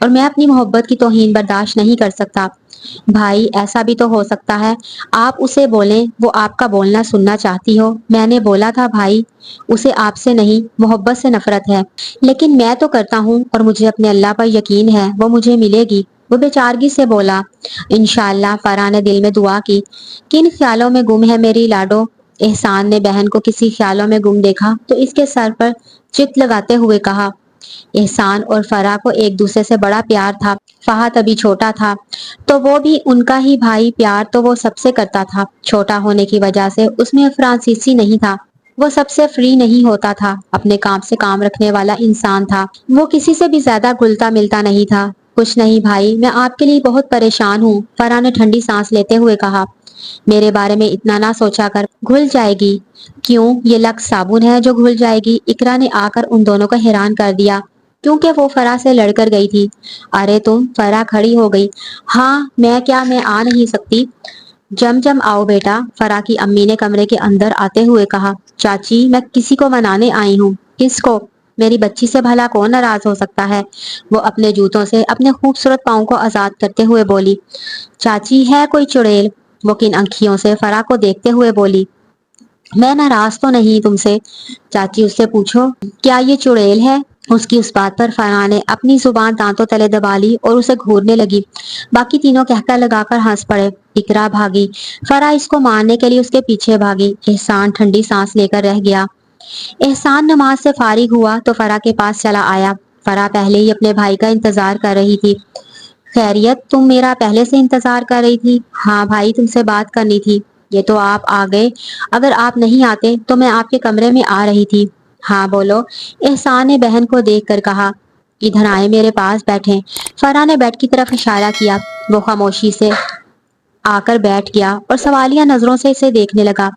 اور میں اپنی محبت کی توہین برداشت نہیں کر سکتا۔ بھائی ایسا بھی تو ہو سکتا ہے آپ اسے بولیں، وہ آپ کا بولنا سننا چاہتی ہو۔ میں نے بولا تھا بھائی اسے آپ سے نہیں محبت سے نفرت ہے، لیکن میں تو کرتا ہوں اور مجھے اپنے اللہ پر یقین ہے وہ مجھے ملے گی۔ وہ بے چارگی سے بولا۔ انشاءاللہ، فرح نے دل میں دعا کی۔ کن خیالوں میں گم ہے میری لاڈو؟ احسان نے بہن کو کسی خیالوں میں گم دیکھا تو اس کے سر پر چت لگاتے ہوئے کہا۔ احسان اور فرح کو ایک دوسرے سے بڑا پیار تھا۔ فہد ابھی چھوٹا تھا تو وہ بھی ان کا ہی بھائی، پیار تو وہ سب سے کرتا تھا۔ چھوٹا ہونے کی وجہ سے اس میں فرانسیسی نہیں تھا، وہ سب سے فری نہیں ہوتا تھا، اپنے کام سے کام رکھنے والا انسان تھا، وہ کسی سے بھی زیادہ گلتا ملتا نہیں تھا۔ کچھ نہیں بھائی، میں آپ کے لیے بہت پریشان ہوں، فرح نے ٹھنڈی سانس لیتے ہوئے کہا۔ میرے بارے میں اتنا نہ سوچا کر، گھل جائے گی۔ کیوں؟ یہ لکس صابن ہے جو گھل جائے گی؟ اقرا نے آ کر ان دونوں کو حیران کر دیا، کیونکہ وہ فرح سے لڑ کر گئی تھی۔ ارے تم؟ فرح کھڑی ہو گئی۔ ہاں میں کیا، میں آ نہیں سکتی؟ جم آؤ بیٹا، فرح کی امی نے کمرے کے اندر آتے ہوئے کہا۔ چاچی میں کسی کو منانے آئی ہوں۔ کس کو؟ میری بچی سے بھلا کون ناراض ہو سکتا ہے؟ وہ اپنے جوتوں سے اپنے خوبصورت پاؤں کو آزاد کرتے ہوئے بولی۔ چاچی ہے کوئی چڑیل؟ وہ کن آنکھیوں سے فرح کو دیکھتے ہوئے بولی۔ میں ناراض تو نہیں تم سے، چاچی اس سے پوچھو کیا یہ چڑیل ہے؟ اس کی اس بات پر فرح نے اپنی زبان دانتوں تلے دبا لی اور اسے گھورنے لگی۔ باقی تینوں کہکہ لگا کر ہنس پڑے۔ اقرا بھاگی، فرح اس کو مارنے کے لیے اس کے پیچھے بھاگی۔ احسان ٹھنڈی سانس لے کر رہ گیا۔ احسان نماز سے فارغ ہوا تو فرح کے پاس چلا آیا۔ فرح پہلے ہی اپنے بھائی کا انتظار کر رہی تھی۔ خیریت، تم میرا پہلے سے انتظار کر رہی تھی؟ ہاں بھائی، تم سے بات کرنی تھی۔ یہ تو آپ آ گئے، اگر آپ نہیں آتے تو میں آپ کے کمرے میں آ رہی تھی۔ ہاں بولو، احسان نے بہن کو دیکھ کر کہا۔ ادھر آئے، میرے پاس بیٹھیں۔ فرح نے بیڈ کی طرف اشارہ کیا۔ وہ خاموشی سے آ کر بیٹھ گیا اور سوالیہ نظروں سے اسے دیکھنے لگا۔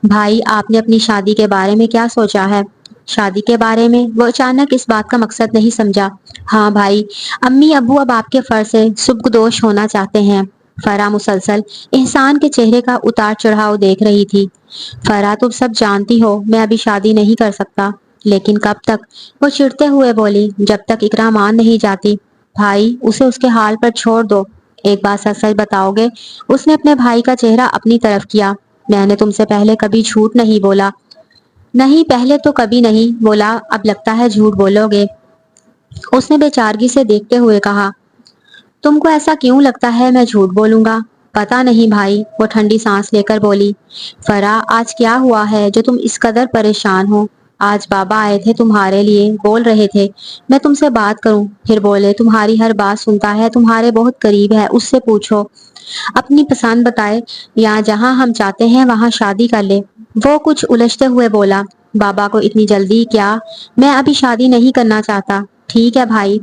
بھائی آپ نے اپنی شادی کے بارے میں کیا سوچا ہے؟ شادی کے بارے میں؟ وہ اچانک اس بات کا مقصد نہیں سمجھا۔ ہاں بھائی، امی ابو اب آپ کے فرض سے سبکدوش ہونا چاہتے ہیں۔ فرح مسلسل احسان کے چہرے کا اتار چڑھاؤ دیکھ رہی تھی۔ فرح تم سب جانتی ہو میں ابھی شادی نہیں کر سکتا۔ لیکن کب تک؟ وہ چڑھتے ہوئے بولی۔ جب تک اقرا مان نہیں جاتی۔ بھائی اسے اس کے حال پر چھوڑ دو، ایک بات سچ سچ بتاؤ گے؟ اس نے اپنے بھائی کا چہرہ اپنی طرف کیا۔ میں نے تم سے پہلے کبھی جھوٹ نہیں بولا۔ نہیں پہلے تو کبھی نہیں بولا، اب لگتا ہے جھوٹ بولو گے، اس نے بے چارگی سے دیکھتے ہوئے کہا۔ تم کو ایسا کیوں لگتا ہے میں جھوٹ بولوں گا؟ پتا نہیں بھائی، وہ ٹھنڈی سانس لے کر بولی۔ فرح آج کیا ہوا ہے جو تم اس قدر پریشان ہو؟ آج بابا آئے تھے تمہارے لیے، بول رہے تھے میں تم سے بات کروں، پھر بولے تمہاری ہر بات سنتا ہے، تمہارے بہت قریب ہے، اس سے پوچھو اپنی پسند بتائے یا جہاں ہم چاہتے ہیں وہاں شادی کر لے۔ وہ کچھ الجھتے ہوئے بولا۔ بابا کو اتنی جلدی کیا؟ میں ابھی شادی نہیں کرنا چاہتا۔ ٹھیک ہے بھائی،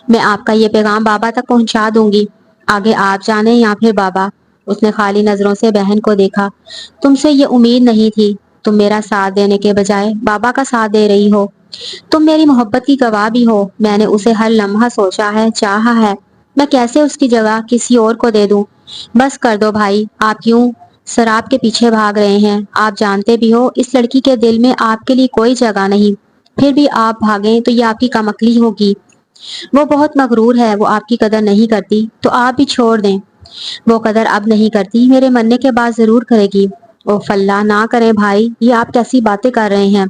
میں آپ کا یہ پیغام بابا تک پہنچا دوں گی، آگے آپ جانے یا پھر بابا۔ اس نے خالی نظروں سے بہن کو دیکھا۔ تم سے یہ امید نہیں تھی، تم میرا ساتھ دینے کے بجائے بابا کا ساتھ دے رہی ہو۔ تم میری محبت کی گواہ بھی ہو، میں نے اسے ہر لمحہ سوچا ہے، چاہا ہے، میں کیسے اس کی جگہ کسی اور کو دے دوں؟ بس کر دو بھائی، آپ کیوں شراب کے پیچھے بھاگ رہے ہیں؟ آپ جانتے بھی ہو اس لڑکی کے دل میں آپ کے لیے کوئی جگہ نہیں، پھر بھی آپ بھاگیں تو یہ آپ کی کم عقلی ہوگی۔ وہ بہت مغرور ہے، وہ آپ کی قدر نہیں کرتی تو آپ بھی چھوڑ دیں۔ وہ قدر اب نہیں کرتی، میرے مرنے کے بعد ضرور کرے گی۔ اوف اللہ، نہ کریں بھائی، یہ آپ کیسی باتیں کر رہے ہیں؟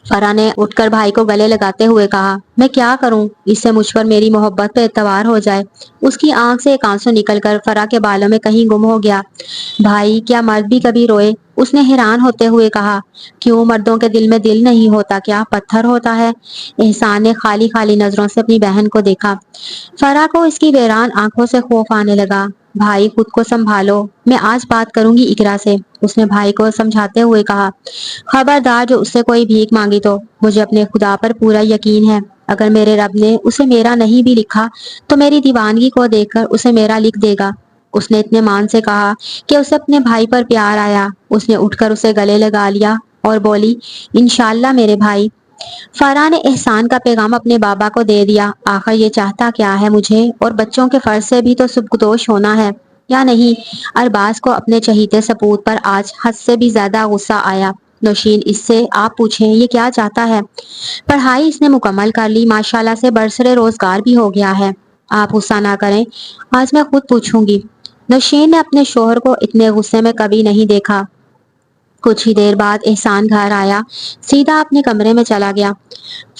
فرح نے اٹھ کر بھائی کو گلے لگاتے ہوئے کہا۔ میں کیا کروں؟ اس سے مجھ پر میری محبت پہ اعتبار ہو جائے۔ اس کی آنکھ سے ایک آنسو نکل کر فرح کے بالوں میں کہیں گم ہو گیا۔ بھائی کیا مرد بھی کبھی روئے؟ اس نے حیران ہوتے ہوئے کہا۔ کیوں، مردوں کے دل میں دل نہیں ہوتا کیا، پتھر ہوتا ہے؟ احسان نے خالی خالی نظروں سے اپنی بہن کو دیکھا۔ فرح کو اس کی ویران آنکھوں سے خوف آنے لگا۔ بھائی خود کو سنبھالو، میں آج بات کروں گی اقرا سے، اس نے بھائی کو سمجھاتے ہوئے کہا۔ خبردار جو اس سے کوئی بھیک مانگی تو، مجھے اپنے خدا پر پورا یقین ہے، اگر میرے رب نے اسے میرا نہیں بھی لکھا تو میری دیوانگی کو دیکھ کر اسے میرا لکھ دے گا، اس نے اتنے مان سے کہا کہ اسے اپنے بھائی پر پیار آیا۔ اس نے اٹھ کر اسے گلے لگا لیا اور بولی، انشاءاللہ میرے بھائی۔ فرح نے احسان کا پیغام اپنے بابا کو دے دیا۔ آخر یہ چاہتا کیا ہے مجھے اور بچوں کے فرض سے بھی تو سبکدوش ہونا ہے یا نہیں؟ ارباز کو اپنے چہیتے سپوت پر آج حد سے بھی زیادہ غصہ آیا۔ نوشین اس سے آپ پوچھیں یہ کیا چاہتا ہے؟ پڑھائی اس نے مکمل کر لی، ماشاءاللہ سے برسر روزگار بھی ہو گیا ہے۔ آپ غصہ نہ کریں، آج میں خود پوچھوں گی۔ نوشین نے اپنے شوہر کو اتنے غصے میں کبھی نہیں دیکھا۔ کچھ ہی دیر بعد احسان گھر آیا، سیدھا اپنے کمرے میں چلا گیا۔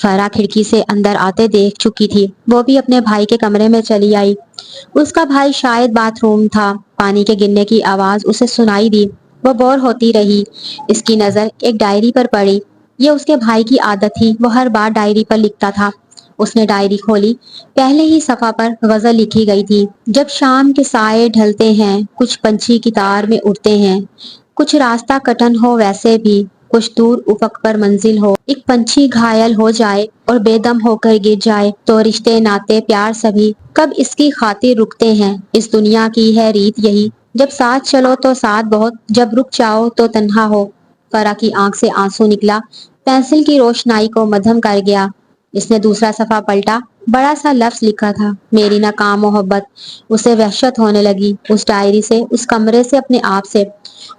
فرح کھڑکی سے اندر آتے دیکھ چکی تھی، وہ بھی اپنے بھائی کے کمرے میں چلی آئی۔ اس کا بھائی شاید باتھ روم تھا، پانی کے گرنے کی آواز اسے سنائی دی۔ وہ بور ہوتی رہی۔ اس کی نظر ایک ڈائری پر پڑی۔ یہ اس کے بھائی کی عادت تھی، وہ ہر بار ڈائری پر لکھتا تھا۔ اس نے ڈائری کھولی، پہلے ہی صفحہ پر غزل لکھی گئی تھی۔ جب شام کے سائے ڈھلتے ہیں، کچھ پنچھی قطار میں اڑتے ہیں، کچھ راستہ کٹن ہو ویسے بھی، کچھ دور افق پر منزل ہو، ایک پنچھی گھائل ہو جائے اور بے دم ہو کر گر جائے تو رشتے ناتے پیار سبھی کب اس کی خاطر رکتے ہیں۔ اس دنیا کی ہے ریت یہی، جب ساتھ چلو تو ساتھ بہت، جب رک جاؤ تو تنہا ہو۔ فرح کی آنکھ سے آنسو نکلا، پینسل کی روشنائی کو مدھم کر گیا۔ اس نے دوسرا صفحہ پلٹا، بڑا سا لفظ لکھا تھا، میری ناکام محبت۔ اسے وحشت ہونے لگی، اس ڈائری سے، اس کمرے سے، اپنے آپ سے،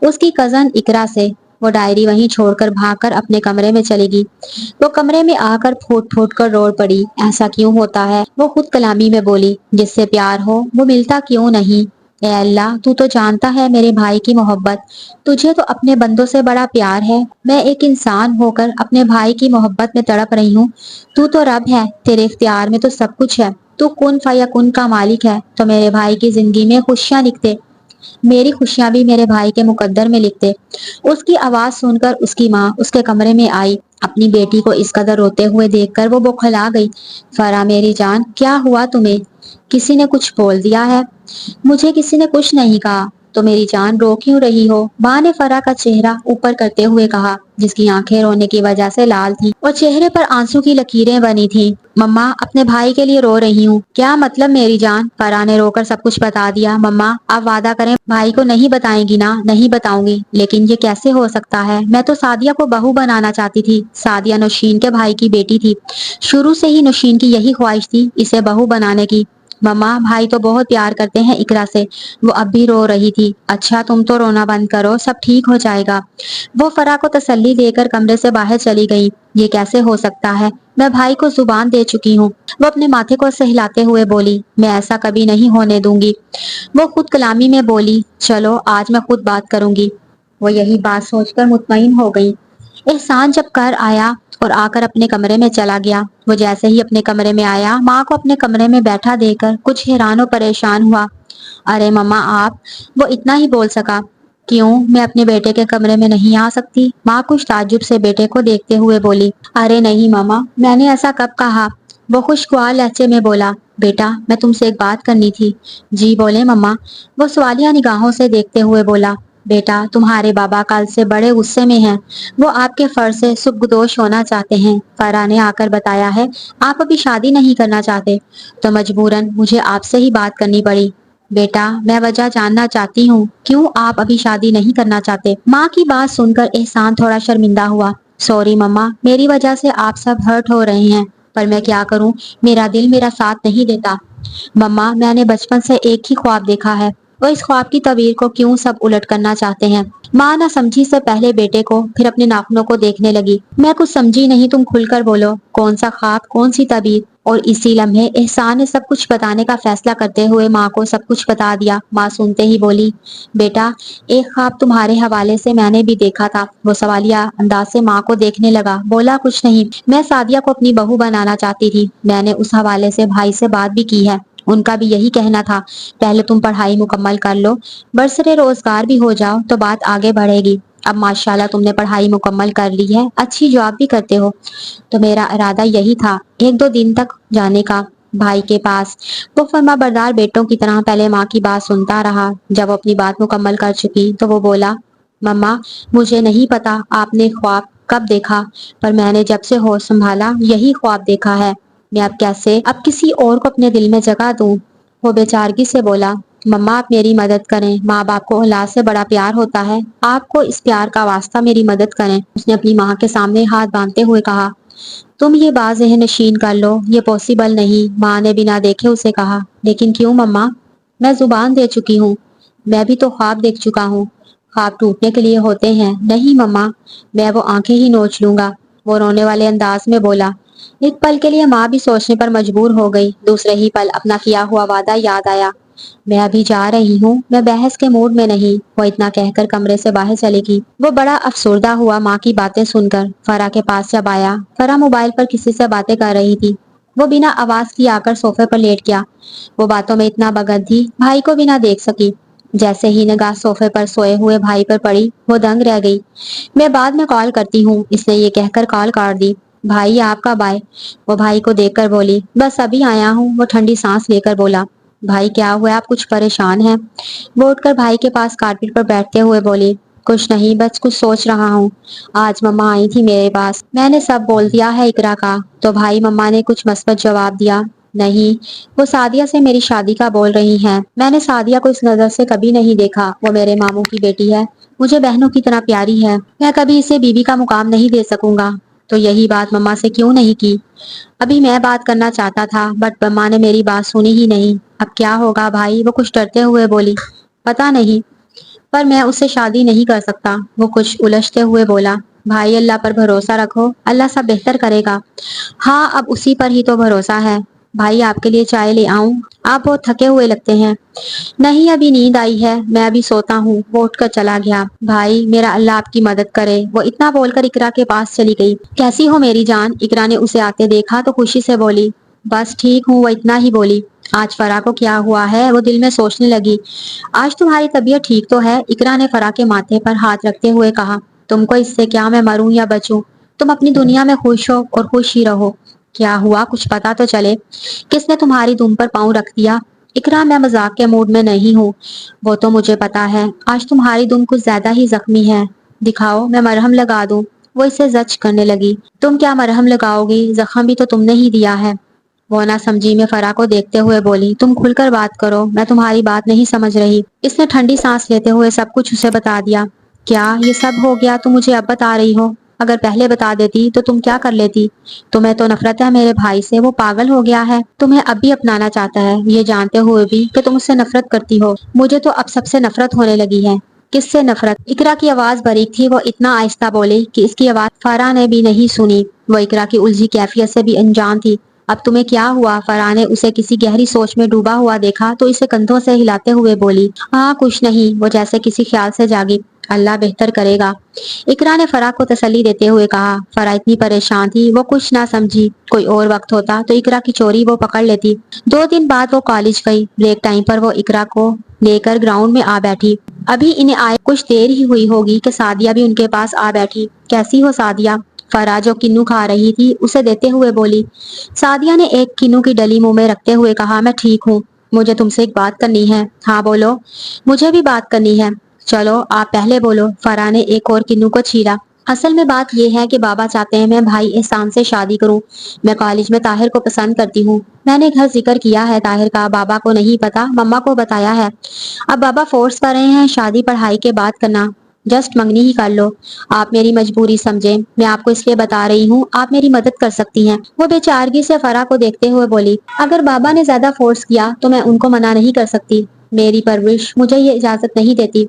اس کی کزن اقرا سے۔ وہ ڈائری وہیں چھوڑ کر بھاگ کر اپنے کمرے میں چلی گئی۔ وہ کمرے میں آ کر پھوٹ پھوٹ کر رو پڑی۔ ایسا کیوں ہوتا ہے؟ وہ خود کلامی میں بولی، جس سے پیار ہو وہ ملتا کیوں نہیں؟ اے اللہ، تو جانتا ہے میرے بھائی کی محبت، تجھے تو اپنے بندوں سے بڑا پیار ہے۔ میں ایک انسان ہو کر اپنے بھائی کی محبت میں تڑپ رہی ہوں۔ تو رب ہے، تیرے اختیار میں تو سب کچھ ہے۔ تو کن فیکون کا مالک ہے، تو میرے بھائی کی زندگی میں خوشیاں لکھتے، میری خوشیاں بھی میرے بھائی کے مقدر میں لکھتے۔ اس کی آواز سن کر اس کی ماں اس کے کمرے میں آئی۔ اپنی بیٹی کو اس قدر روتے ہوئے دیکھ کر وہ بوکھلا گئی۔ فرح میری جان، کیا ہوا تمہیں؟ کسی نے کچھ بول دیا ہے؟ مجھے کسی نے کچھ نہیں کہا۔ تو میری جان رو کیوں رہی ہو؟ ماں نے فرح کا چہرہ اوپر کرتے ہوئے کہا، جس کی آنکھیں رونے کی وجہ سے لال تھیں اور چہرے پر آنسو کی لکیریں بنی تھیں۔ مما، اپنے بھائی کے لیے رو رہی ہوں۔ کیا مطلب میری جان؟ فرح نے رو کر سب کچھ بتا دیا۔ مما، آپ وعدہ کریں بھائی کو نہیں بتائیں گی نا؟ نہیں بتاؤں گی، لیکن یہ کیسے ہو سکتا ہے؟ میں تو سعدیہ کو بہو بنانا چاہتی تھی۔ سعدیہ نوشین کے بھائی کی بیٹی تھی، شروع سے ہی نوشین کی یہی خواہش تھی، اسے بہو بنانے کی۔ مما، بھائی تو بہت پیار کرتے ہیں اقرا سے۔ وہ اب بھی رو رہی تھی۔ اچھا، تم تو رونا بند کرو، سب ٹھیک ہو جائے گا۔ وہ فرح کو تسلی دے کر کمرے سے باہر چلی گئی۔ یہ کیسے ہو سکتا ہے؟ میں بھائی کو زبان دے چکی ہوں۔ وہ اپنے ماتھے کو سہلاتے ہوئے بولی، میں ایسا کبھی نہیں ہونے دوں گی۔ وہ خود کلامی میں بولی، چلو آج میں خود بات کروں گی۔ وہ یہی بات سوچ کر مطمئن ہو گئی۔ احسان جب گھر آیا اور آ کر اپنے کمرے میں چلا گیا، وہ جیسے ہی اپنے کمرے میں آیا، ماں کو اپنے کمرے میں بیٹھا دیکھ کر کچھ حیران و پریشان ہوا۔ ارے مما آپ، وہ اتنا ہی بول سکا۔ کیوں، میں اپنے بیٹے کے کمرے میں نہیں آ سکتی؟ ماں کچھ تعجب سے بیٹے کو دیکھتے ہوئے بولی۔ ارے نہیں ماما، میں نے ایسا کب کہا؟ وہ خوشگوار لہجے میں بولا، بیٹا میں تم سے ایک بات کرنی تھی۔ جی بولے مما۔ وہ سوالیہ نگاہوں سے دیکھتے ہوئے بولا، بیٹا تمہارے بابا کل سے بڑے غصے میں ہیں، وہ آپ کے فرض سے سبکدوش ہونا چاہتے ہیں۔ فرح نے آ کر بتایا ہے، آپ ابھی شادی نہیں کرنا چاہتے، تو مجبوراً مجھے آپ سے ہی بات کرنی پڑی۔ بیٹا میں وجہ جاننا چاہتی ہوں، کیوں آپ ابھی شادی نہیں کرنا چاہتے؟ ماں کی بات سن کر احسان تھوڑا شرمندہ ہوا۔ سوری مما، میری وجہ سے آپ سب ہرٹ ہو رہے ہیں، پر میں کیا کروں، میرا دل میرا ساتھ نہیں دیتا۔ مما، میں نے بچپن سے ایک ہی خواب دیکھا ہے، اور اس خواب کی تعبیر کو کیوں سب الٹ کرنا چاہتے ہیں؟ ماں نہ سمجھی سے پہلے بیٹے کو، پھر اپنے ناخنوں کو دیکھنے لگی۔ میں کچھ سمجھی نہیں، تم کھل کر بولو، کون سا خواب، کون سی تعبیر؟ اور اسی لمحے احسان نے سب کچھ بتانے کا فیصلہ کرتے ہوئے ماں کو سب کچھ بتا دیا۔ ماں سنتے ہی بولی، بیٹا ایک خواب تمہارے حوالے سے میں نے بھی دیکھا تھا۔ وہ سوالیہ انداز سے ماں کو دیکھنے لگا، بولا کچھ نہیں، میں سعدیہ کو اپنی بہو بنانا چاہتی تھی، میں نے اس حوالے سے بھائی سے بات بھی کی ہے، ان کا بھی یہی کہنا تھا، پہلے تم پڑھائی مکمل کر لو، برسر روزگار بھی ہو جاؤ تو بات آگے بڑھے گی۔ اب ماشاءاللہ تم نے پڑھائی مکمل کر لی ہے، اچھی جاب بھی کرتے ہو، تو میرا ارادہ یہی تھا ایک دو دن تک جانے کا بھائی کے پاس۔ وہ فرما بردار بیٹوں کی طرح پہلے ماں کی بات سنتا رہا۔ جب وہ اپنی بات مکمل کر چکی تو وہ بولا، مما مجھے نہیں پتا آپ نے خواب کب دیکھا، پر میں نے جب سے ہوش سنبھالا یہی خواب دیکھا ہے۔ میں اب کیسے اب کسی اور کو اپنے دل میں جگہ دوں؟ وہ بے چارگی سے بولا، مما آپ میری مدد کریں، ماں باپ کو اولاد سے بڑا پیار ہوتا ہے، آپ کو اس پیار کا واسطہ میری مدد کریں۔ اس نے اپنی ماں کے سامنے ہاتھ باندھتے ہوئے کہا، تم یہ بات ذہن نشین کر لو، یہ پاسبل نہیں۔ ماں نے بنا دیکھے اسے کہا، لیکن کیوں مما؟ میں زبان دے چکی ہوں، میں بھی تو خواب دیکھ چکا ہوں، خواب ٹوٹنے کے لیے ہوتے ہیں۔ نہیں مما، میں وہ آنکھیں ہی نوچ لوں گا۔ وہ رونے والے انداز میں بولا، ایک پل کے لیے ماں بھی سوچنے پر مجبور ہو گئی۔ دوسرے ہی پل اپنا کیا ہوا وعدہ یاد آیا۔ میں ابھی جا رہی ہوں، میں بحث کے موڈ میں نہیں۔ وہ اتنا کہہ کر کمرے سے باہر چلے گی۔ وہ بڑا افسردہ ہوا ماں کی باتیں سن کر۔ فرح کے پاس جب آیا، فرح موبائل پر کسی سے باتیں کر رہی تھی۔ وہ بنا آواز کی آ کر صوفے پر لیٹ گیا۔ وہ باتوں میں اتنا مگن تھی، بھائی کو بھی نہ دیکھ سکی۔ جیسے ہی نگاہ صوفے پر سوئے ہوئے بھائی پر پڑی، وہ دنگ رہ گئی۔ میں بعد میں کال کرتی ہوں، اس نے یہ کہہ کر کال کاٹ دی۔ بھائی آپ کب آئے؟ وہ بھائی کو دیکھ کر بولی۔ بس ابھی آیا ہوں، وہ ٹھنڈی سانس لے کر بولا۔ بھائی کیا ہوا، آپ کچھ پریشان ہیں؟ وہ اٹھ کر بھائی کے پاس کارپیٹ پر بیٹھتے ہوئے بولی۔ کچھ نہیں، بس کچھ سوچ رہا ہوں۔ آج مما آئی تھی میرے پاس، میں نے سب بول دیا ہے اقرا کا۔ تو بھائی مما نے کچھ مثبت جواب دیا؟ نہیں، وہ سعدیہ سے میری شادی کا بول رہی ہیں۔ میں نے سعدیہ کو اس نظر سے کبھی نہیں دیکھا۔ وہ میرے ماموں کی بیٹی ہے، مجھے بہنوں کی طرح پیاری ہے۔ میں کبھی اسے بیوی کا مقام نہیں دے سکوں گا۔ تو یہی بات مما سے کیوں نہیں کی؟ ابھی میں بات کرنا چاہتا تھا، بٹ مما نے میری بات سنی ہی نہیں۔ اب کیا ہوگا بھائی؟ وہ کچھ ڈرتے ہوئے بولی۔ پتا نہیں، پر میں اس سے شادی نہیں کر سکتا۔ وہ کچھ الجھتے ہوئے بولا۔ بھائی اللہ پر بھروسہ رکھو، اللہ سب بہتر کرے گا۔ ہاں، اب اسی پر ہی تو بھروسہ ہے۔ بھائی آپ کے لیے چائے لے آؤں؟ آپ بہت تھکے ہوئے لگتے ہیں۔ نہیں، ابھی نیند آئی ہے، میں ابھی سوتا ہوں۔ وہ اٹھ کر چلا گیا۔ بھائی میرا اللہ آپ کی مدد کرے۔ وہ اتنا بول کر اقرا کے پاس چلی گئی۔ کیسی ہو میری جان؟ اقرا نے اسے آتے دیکھا تو خوشی سے بولی۔ بس ٹھیک ہوں، وہ اتنا ہی بولی۔ آج فرح کو کیا ہوا ہے؟ وہ دل میں سوچنے لگی۔ آج تمہاری طبیعت ٹھیک تو ہے؟ اقرا نے فرح کے ماتھے پر ہاتھ رکھتے ہوئے کہا۔ تم کو اس سے کیا، میں مروں یا بچوں؟ تم اپنی دنیا میں خوش ہو اور خوش ہی رہو۔ کیا ہوا، کچھ پتا تو چلے۔ کس نے تمہاری دم پر پاؤں رکھ دیا؟ اقرا میں مذاق کے موڈ میں نہیں ہوں۔ وہ تو مجھے پتا ہے، آج تمہاری دم کچھ زیادہ ہی زخمی ہے۔ دکھاؤ، میں مرہم لگا دوں۔ وہ اسے زچ کرنے لگی۔ تم کیا مرہم لگاؤ گی؟ زخم بھی تو تم نے ہی دیا ہے۔ وہ نہ سمجھی میں فرح کو دیکھتے ہوئے بولی۔ تم کھل کر بات کرو، میں تمہاری بات نہیں سمجھ رہی۔ اس نے ٹھنڈی سانس لیتے ہوئے سب کچھ اسے بتا دیا۔ کیا یہ سب ہو گیا تم مجھے اب بتا رہی ہو؟ اگر پہلے بتا دیتی تو تم کیا کر لیتی؟ تمہیں تو نفرت ہے میرے بھائی سے، وہ پاگل ہو گیا ہے، تمہیں اب بھی اپنانا چاہتا ہے، یہ جانتے ہوئے بھی کہ تم اس سے نفرت کرتی ہو۔ مجھے تو اب سب سے نفرت ہونے لگی ہے۔ کس سے نفرت؟ اقرا کی آواز باریک تھی، وہ اتنا آہستہ بولی کہ اس کی آواز فرح نے بھی نہیں سنی۔ وہ اقرا کی الجھی کیفیت سے بھی انجان تھی۔ اب تمہیں کیا ہوا؟ فرح نے اسے کسی گہری سوچ میں ڈوبا ہوا دیکھا تو اسے کندھوں سے ہلاتے ہوئے بولی۔ ہاں کچھ نہیں، وہ جیسے کسی خیال سے جاگی۔ اللہ بہتر کرے گا، اقرا نے فرح کو تسلی دیتے ہوئے کہا۔ فرح اتنی پریشان تھی، وہ کچھ نہ سمجھی۔ کوئی اور وقت ہوتا تو اقرا کی چوری وہ پکڑ لیتی۔ 2 دن بعد وہ کالج گئی۔ بریک ٹائم پر وہ اقرا کو لے کر گراؤنڈ میں آ بیٹھی۔ ابھی انہیں آئے کچھ دیر ہی ہوئی ہوگی کہ سعدیہ بھی ان کے پاس آ بیٹھی۔ کیسی ہو سعدیہ؟ فرح جو کنو کھا رہی تھی اسے دیتے ہوئے بولی۔ سعدیہ نے ایک کنو کی ڈلی منہ میں رکھتے ہوئے کہا۔ میں ٹھیک ہوں، مجھے تم سے ایک بات کرنی ہے۔ ہاں بولو۔ مجھے بھی بات کرنی ہے۔ چلو آپ پہلے بولو۔ فرح نے ایک اور کنو کو چھیلا۔ اصل میں بات یہ ہے کہ بابا چاہتے ہیں میں بھائی احسان سے شادی کروں۔ میں کالج میں طاہر کو پسند کرتی ہوں۔ میں نے گھر ذکر کیا ہے طاہر کا، بابا کو نہیں پتا، مما کو بتایا ہے۔ اب بابا فورس کر رہے ہیں شادی پڑھائی کے بعد کرنا، جسٹ منگنی ہی کر لو۔ آپ میری مجبوری سمجھیں، میں آپ کو اس لیے بتا رہی ہوں، آپ میری مدد کر سکتی ہیں۔ وہ بے چارگی سے فرح کو دیکھتے ہوئے بولی۔ اگر بابا نے زیادہ فورس کیا تو میں ان کو منع نہیں کر سکتی، میری پرورش مجھے یہ اجازت نہیں دیتی،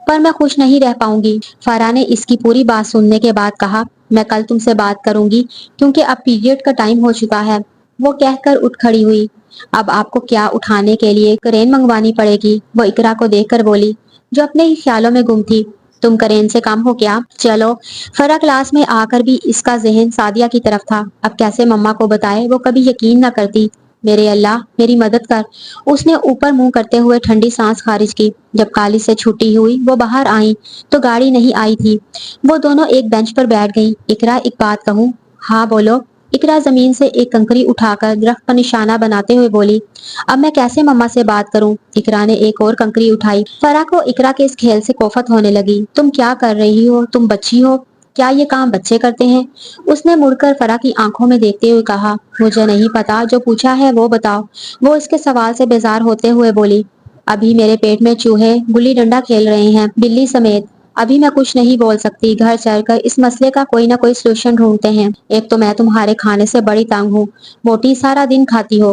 پر میں خوش نہیں رہ پاؤں گی۔ فرح نے اس کی پوری بات سننے کے بعد کہا۔ میں کل تم سے بات کروں گی کیونکہ اب پیریڈ کا ٹائم ہو چکا ہے۔ وہ کہہ کر اٹھ کھڑی ہوئی۔ اب آپ کو کیا اٹھانے کے لیے کرین منگوانی پڑے گی؟ وہ اقرا کو دیکھ کر بولی، جو اپنے ہی خیالوں میں گم تھی۔ تم کرین سے کم ہو کیا؟ چلو۔ فرح کلاس میں آ کر بھی اس کا ذہن سعدیہ کی طرف تھا۔ اب کیسے مما کو بتائے؟ وہ کبھی یقین نہ کرتی۔ میرے اللہ میری مدد کر۔ اس نے اوپر منہ کرتے ہوئے ٹھنڈی سانس خارج کی۔ جب کالج سے چھٹی ہوئی وہ باہر آئیں تو گاڑی نہیں آئی تھی۔ وہ دونوں ایک بینچ پر بیٹھ گئیں۔ اقرا ایک بات کہوں؟ ہاں بولو۔ اقرا زمین سے ایک کنکری اٹھا کر درخت پر نشانہ بناتے ہوئے بولی۔ اب میں کیسے مما سے بات کروں؟ اقرا نے ایک اور کنکری اٹھائی۔ فرح کو اقرا کے اس کھیل سے کوفت ہونے لگی۔ تم کیا کر رہی ہو؟ تم بچی ہو؟ کیا یہ کام بچے کرتے ہیں؟ اس نے مڑ کر فرح کی آنکھوں میں دیکھتے ہوئے کہا۔ مجھے نہیں پتا، جو پوچھا ہے وہ بتاؤ۔ وہ اس کے سوال سے بیزار ہوتے ہوئے بولی۔ ابھی میرے پیٹ میں چوہے گلی ڈنڈا کھیل رہے ہیں، بلی سمیت۔ ابھی میں کچھ نہیں بول سکتی، گھر چل کر اس مسئلے کا کوئی نہ کوئی سلوشن ڈھونڈتے ہیں۔ ایک تو میں تمہارے کھانے سے بڑی تنگ ہوں، موٹی سارا دن کھاتی ہو،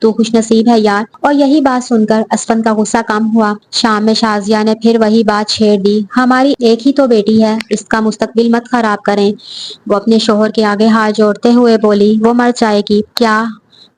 تو خوش نصیب ہے یار۔ اور یہی بات سن کر اسفند کا غصہ کم ہوا۔ شام میں شازیہ نے پھر وہی بات چھیڑ دی، ہماری ایک ہی تو بیٹی ہے، اس کا مستقبل مت خراب کریں۔ وہ اپنے شوہر کے آگے ہاتھ جوڑتے ہوئے بولی، وہ مر جائے گی کیا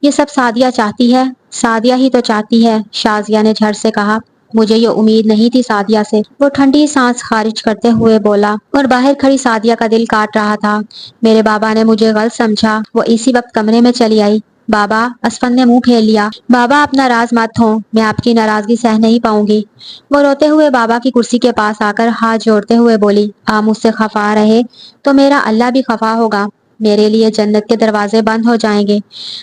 یہ سب سعدیہ چاہتی ہے؟ سعدیہ ہی تو چاہتی ہے، شازیہ نے جھٹ سے کہا۔ مجھے یہ امید نہیں تھی سعدیہ سے، وہ ٹھنڈی سانس خارج کرتے ہوئے بولا، اور باہر کھڑی سعدیہ کا دل کاٹ رہا تھا۔ میرے بابا نے مجھے غلط سمجھا، وہ اسی وقت کمرے میں چلی آئی۔ بابا، اسفند نے منہ پھیر لیا۔ بابا آپ ناراض مت ہوں، میں آپ کی ناراضگی سہ نہیں پاؤں گی۔ وہ روتے ہوئے بابا کی کرسی کے پاس آ کر ہاتھ جوڑتے ہوئے بولی، آپ مجھ سے خفا رہے تو میرا اللہ بھی خفا ہوگا، میرے لیے جنت کے دروازے بند ہو جائیں گے۔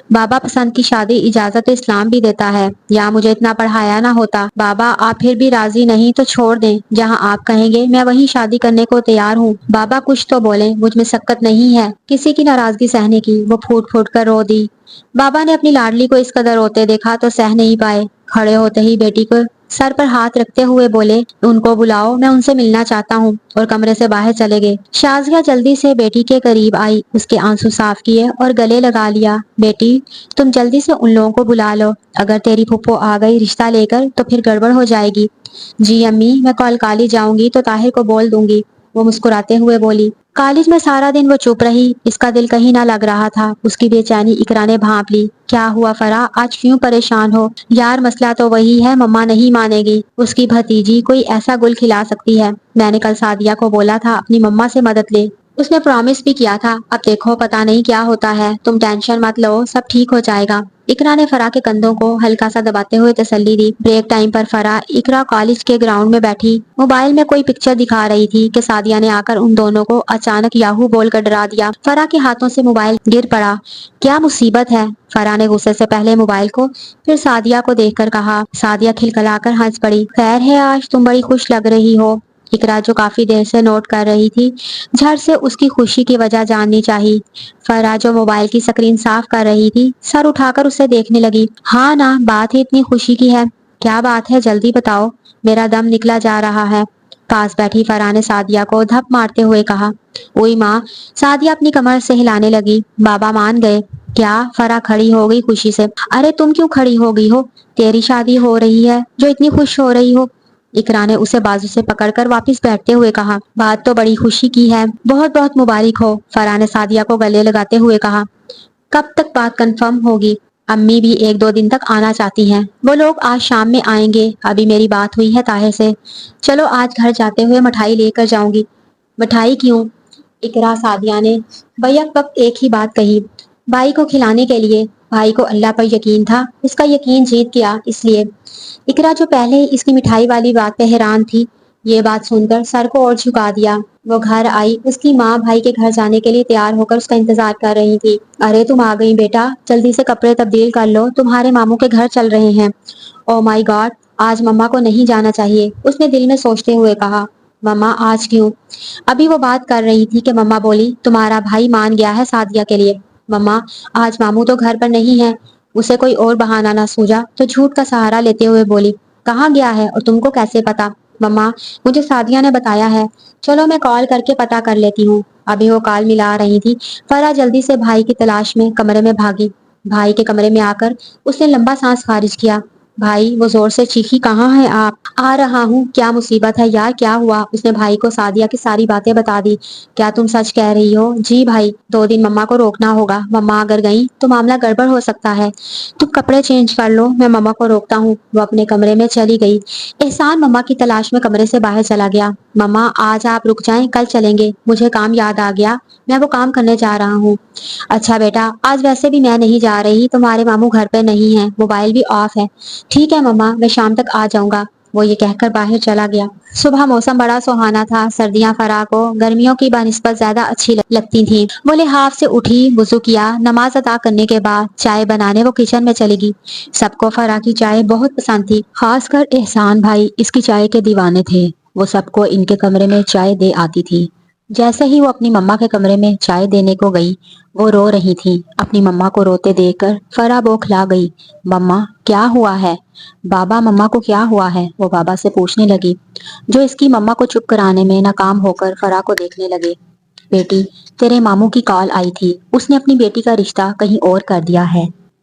بابا، پسند کی شادی اجازت اسلام بھی دیتا ہے، یا مجھے اتنا پڑھایا نہ ہوتا۔ بابا آپ پھر بھی راضی نہیں تو چھوڑ دیں، جہاں آپ کہیں گے میں وہیں شادی کرنے کو تیار ہوں۔ بابا کچھ تو بولیں، مجھ میں سکت نہیں ہے کسی کی ناراضگی سہنے کی۔ وہ پھوٹ پھوٹ کر رو دی۔ بابا نے اپنی لاڈلی کو اس قدر روتے دیکھا تو سہ نہیں پائے، کھڑے ہوتے ہی بیٹی کو سر پر ہاتھ رکھتے ہوئے بولے، ان کو بلاؤ، میں ان سے ملنا چاہتا ہوں، اور کمرے سے باہر چلے گئے۔ شازیہ جلدی سے بیٹی کے قریب آئی، اس کے آنسو صاف کیے اور گلے لگا لیا۔ بیٹی، تم جلدی سے ان لوگوں کو بلا لو، اگر تیری پھپھو آ گئی رشتہ لے کر تو پھر گڑبڑ ہو جائے گی۔ جی امی، میں کل کالج جاؤں گی تو طاہر کو بول دوں گی، وہ مسکراتے ہوئے بولی۔ کالج میں سارا دن وہ چپ رہی، اس کا دل کہیں نہ لگ رہا تھا۔ اس کی بے چینی اقرا نے بھانپ لی۔ کیا ہوا فرا، آج کیوں پریشان ہو؟ یار مسئلہ تو وہی ہے، مما نہیں مانے گی، اس کی بھتیجی کوئی ایسا گل کھلا سکتی ہے۔ میں نے کل سعدیہ کو بولا تھا اپنی مما سے مدد لے، اس نے پرامس بھی کیا تھا، اب دیکھو پتہ نہیں کیا ہوتا ہے، تم ٹینشن مت لو، سب ٹھیک ہو جائے گا۔ اقرا نے فرا کے کندھوں کو ہلکا سا دباتے ہوئے تسلی دی۔ بریک ٹائم پر فرا اقرا کالج کے گراؤنڈ میں بیٹھی موبائل میں کوئی پکچر دکھا رہی تھی کہ سعدیہ نے آ کر ان دونوں کو اچانک یاہو بول کر ڈرا دیا۔ فرا کے ہاتھوں سے موبائل گر پڑا۔ کیا مصیبت ہے؟ فرا نے غصے سے پہلے موبائل کو پھر سعدیہ کو دیکھ کر کہا۔ سعدیہ کھلکھلا کر ہنس پڑی۔ خیر ہے، آج تم بڑی خوش لگ رہی ہو۔ اقرا جو کافی دیر سے نوٹ کر رہی تھی، جھٹ سے اس کی خوشی کی وجہ جاننی چاہی۔ فرا جو موبائل کی سکرین صاف کر رہی تھی، سر اٹھا کر اسے دیکھنے لگی۔ ہاں نا، بات ہی اتنی خوشی کی ہے، کیا بات ہے جلدی بتاؤ، میرا دم نکلا جا رہا ہے۔ پاس بیٹھی فرا نے سعدیہ کو دھپ مارتے ہوئے کہا۔ اوئی ماں، سعدیہ اپنی کمر سے ہلانے لگی۔ بابا مان گئے کیا؟ فرا کھڑی ہو گئی خوشی سے۔ ارے تم کیوں کھڑی ہو گئی ہو؟ تیری شادی ہو رہی ہے جو اتنی خوش ہو رہی ہو؟ اقرا نے اسے بازو سے پکڑ کر واپس بیٹھتے ہوئے کہا۔ بات تو بڑی خوشی کی ہے، بہت بہت مبارک ہو، فرا نے سعدیہ کو گلے لگاتے ہوئے کہا۔ کب تک بات کنفرم ہوگی؟ امی بھی 1-2 دن تک آنا چاہتی ہیں، وہ لوگ آج شام میں آئیں گے، ابھی میری بات ہوئی ہے طاہر سے۔ چلو آج گھر جاتے ہوئے مٹھائی لے کر جاؤں گی۔ مٹھائی کیوں؟ اقرا سعدیہ نے بیک وقت ایک ہی بات کہی۔ بھائی کو کھلانے کے لیے، بھائی کو اللہ پر یقین تھا، اس کا یقین جیت گیا اس لیے۔ اقرا جو پہلے ہی اس کی مٹھائی والی بات پہ حیران تھی، یہ بات سن کر سر کو اور جھکا دیا۔ وہ گھر آئی، اس کی ماں بھائی کے گھر جانے کے لیے تیار ہو کر اس کا انتظار کر رہی تھی۔ ارے تم آ گئی بیٹا، جلدی سے کپڑے تبدیل کر لو، تمہارے ماموں کے گھر چل رہے ہیں۔ او مائی گاڈ، آج مما کو نہیں جانا چاہیے، اس نے دل میں سوچتے ہوئے کہا۔ مما آج کیوں؟ ابھی وہ بات کر رہی تھی کہ مما بولی تمہارا بھائی مان گیا ہے سعدیہ کے لیے۔ مما آج ماموں تو گھر پر نہیں ہے۔ اسے کوئی اور بہانہ نہ سوجا تو جھوٹ کا سہارا لیتے ہوئے بولی، کہاں گیا ہے اور تم کو کیسے پتا؟ مما مجھے سعدیہ نے بتایا ہے، چلو میں کال کر کے پتا کر لیتی ہوں۔ ابھی وہ کال ملا رہی تھی، فرا جلدی سے بھائی کی تلاش میں کمرے میں بھاگی۔ بھائی کے کمرے میں آ کر اس نے لمبا سانس خارج کیا۔ بھائی، وہ زور سے چیخی، کہاں ہے آپ؟ آ رہا ہوں۔ کیا مصیبت ہے یار، کیا ہوا؟ اس نے بھائی کو سعدیہ کی ساری باتیں بتا دی۔ کیا تم سچ کہہ رہی ہو؟ جی بھائی، 2 دن مما کو روکنا ہوگا، مما اگر گئیں تو معاملہ گڑبڑ ہو سکتا ہے، تم کپڑے چینج کر لو، میں مما کو روکتا ہوں۔ وہ اپنے کمرے میں چلی گئی۔ احسان مما کی تلاش میں کمرے سے باہر چلا گیا۔ مما آج آپ رک جائیں، کل چلیں گے، مجھے کام یاد آ گیا، میں وہ کام کرنے جا رہا ہوں۔ اچھا بیٹا، آج ویسے بھی میں نہیں جا رہی، تمہارے ماموں گھر پہ نہیں ہیں، موبائل بھی آف ہے۔ ٹھیک ہے مما، میں شام تک آ جاؤں گا، وہ یہ کہہ کر باہر چلا گیا۔ صبح موسم بڑا سہانا تھا، سردیاں فرا کو گرمیوں کی بنسبت زیادہ اچھی لگتی تھیں۔ وہ لحاف سے اٹھی، وضو کیا، نماز ادا کرنے کے بعد چائے بنانے وہ کچن میں چلی گئی۔ سب کو فرا کی چائے بہت پسند تھی، خاص کر احسان بھائی اس کی چائے کے دیوانے تھے، وہ سب کو ان کے کمرے میں چائے دے آتی تھی۔ جیسے ہی وہ اپنی مما کے کمرے میں چائے دینے کو گئی، وہ رو رہی تھی۔ اپنی مما کو روتے دیکھ کر فرا بوکھلا گئی۔ مما کیا ہوا ہے؟ بابا مما کو کیا ہوا ہے؟ وہ بابا سے پوچھنے لگی، جو اس کی مما کو چپ کرانے میں ناکام ہو کر فرا کو دیکھنے لگے۔ بیٹی، تیرے ماموں کی کال آئی تھی، اس نے اپنی بیٹی کا رشتہ کہیں اور کر دیا ہے۔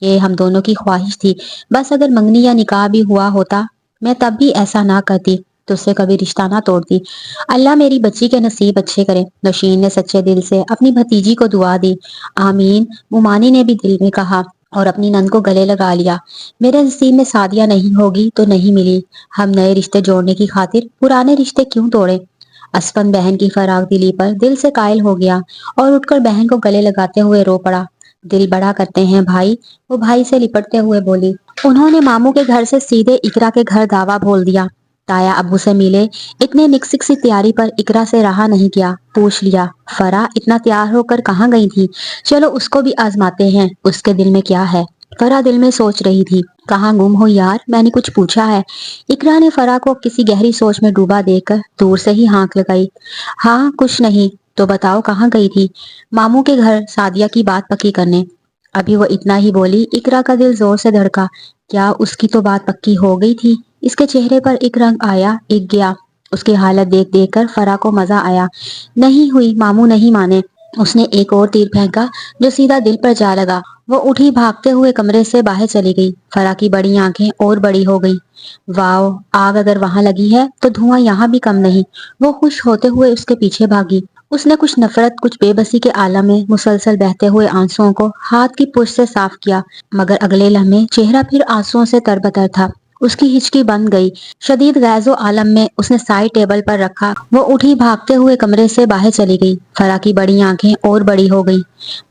یہ ہم دونوں کی خواہش تھی، بس اگر منگنی یا نکاح بھی ہوا ہوتا میں تب بھی ایسا نہ کرتی، تجھ سے کبھی رشتہ نہ توڑتی۔ اللہ میری بچی کے نصیب اچھے کرے۔ نوشین نے سچے دل سے اپنی بھتیجی کو دعا دی۔ آمین، مومانی نے بھی دل میں کہا اور اپنی نند کو گلے لگا لیا۔ میرے نصیب میں سعدیہ نہیں ہوگی تو نہیں ملی، ہم نئے رشتے جوڑنے کی خاطر پرانے رشتے کیوں توڑے؟ اسفند بہن کی فراغ دلی پر دل سے قائل ہو گیا اور اٹھ کر بہن کو گلے لگاتے ہوئے رو پڑا۔ دل بڑا کرتے ہیں بھائی، وہ بھائی سے لپٹتے ہوئے بولی۔ انہوں نے ماموں کے گھر سے سیدھے اقرا کے گھر دعویٰ بول دیا۔ تایا ابو سے ملے، اتنے نکسک سی تیاری پر اقرا سے رہا نہیں کیا، پوچھ لیا فرا اتنا تیار ہو کر کہاں گئی تھی؟ چلو اس کو بھی آزماتے ہیں، اس کے دل میں کیا ہے؟ فرا دل میں سوچ رہی تھی، کہاں گم ہو یار، میں نے کچھ پوچھا ہے؟ اقرا نے فرا کو کسی گہری سوچ میں ڈوبا دیکھ کر دور سے ہی ہانک لگائی۔ ہاں کچھ نہیں، تو بتاؤ کہاں گئی تھی؟ ماموں کے گھر سعدیہ کی بات پکی کرنے۔ ابھی وہ اتنا ہی بولی، اقرا کا دل زور سے دھڑکا۔ کیا اس کی تو بات پکی ہو گئی تھی؟ اس کے چہرے پر ایک رنگ آیا، ایک گیا۔ اس کی حالت دیکھ دیکھ کر فرا کو مزہ آیا۔ نہیں ہوئی، ماموں نہیں مانے۔ اس نے ایک اور تیر پھینکا جو سیدھا دل پر جا لگا۔ وہ اٹھی بھاگتے ہوئے کمرے سے باہر چلی گئی۔ فرا کی بڑی آنکھیں اور بڑی ہو گئی۔ واو، آگ اگر وہاں لگی ہے تو دھواں یہاں بھی کم نہیں۔ وہ خوش ہوتے ہوئے اس کے پیچھے بھاگی۔ اس نے کچھ نفرت، کچھ بے بسی کے عالم میں مسلسل بہتے ہوئے آنسوؤں کو ہاتھ کی پشت سے صاف کیا، مگر اگلے لمحے چہرہ پھر آنسوؤں سے تربتر تھا۔ اس کی ہچکی بند گئی۔ شدید غیظ و عالم میں اس نے سائی ٹیبل پر رکھا۔ وہ اٹھی بھاگتے ہوئے کمرے سے باہر چلی گئی۔ فرا کی بڑی آنکھیں اور بڑی ہو گئی۔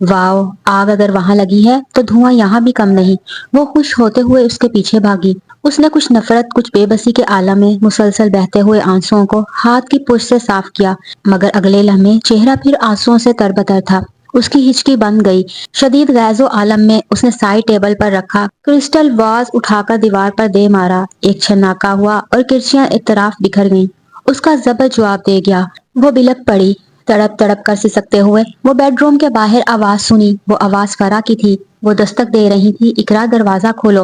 واو، آگ اگر وہاں لگی ہے تو دھواں یہاں بھی کم نہیں۔ وہ خوش ہوتے ہوئے اس کے پیچھے بھاگی۔ اس نے کچھ نفرت، کچھ بے بسی کے عالم میں مسلسل بہتے ہوئے آنسوؤں کو ہاتھ کی پشت سے صاف کیا، مگر اگلے لمحے چہرہ پھر آنسوؤں سے تربتر تھا۔ اس کی ہچکی بند گئی۔ شدید غیظ و عالم میں اس نے سائی ٹیبل پر رکھا کرسٹل واز اٹھا کر دیوار پر دے مارا۔ ایک چھناکا ہوا اور کرسیاں ایک طرف بکھر گئیں۔ اس کا ضبط جواب دے گیا۔ وہ بلک پڑی، تڑپ تڑپ کر سسکتے ہوئے۔ وہ بیڈ روم کے باہر آواز سنی، وہ آواز فرا کی تھی۔ وہ دستک دے رہی تھی، اقرا دروازہ کھولو،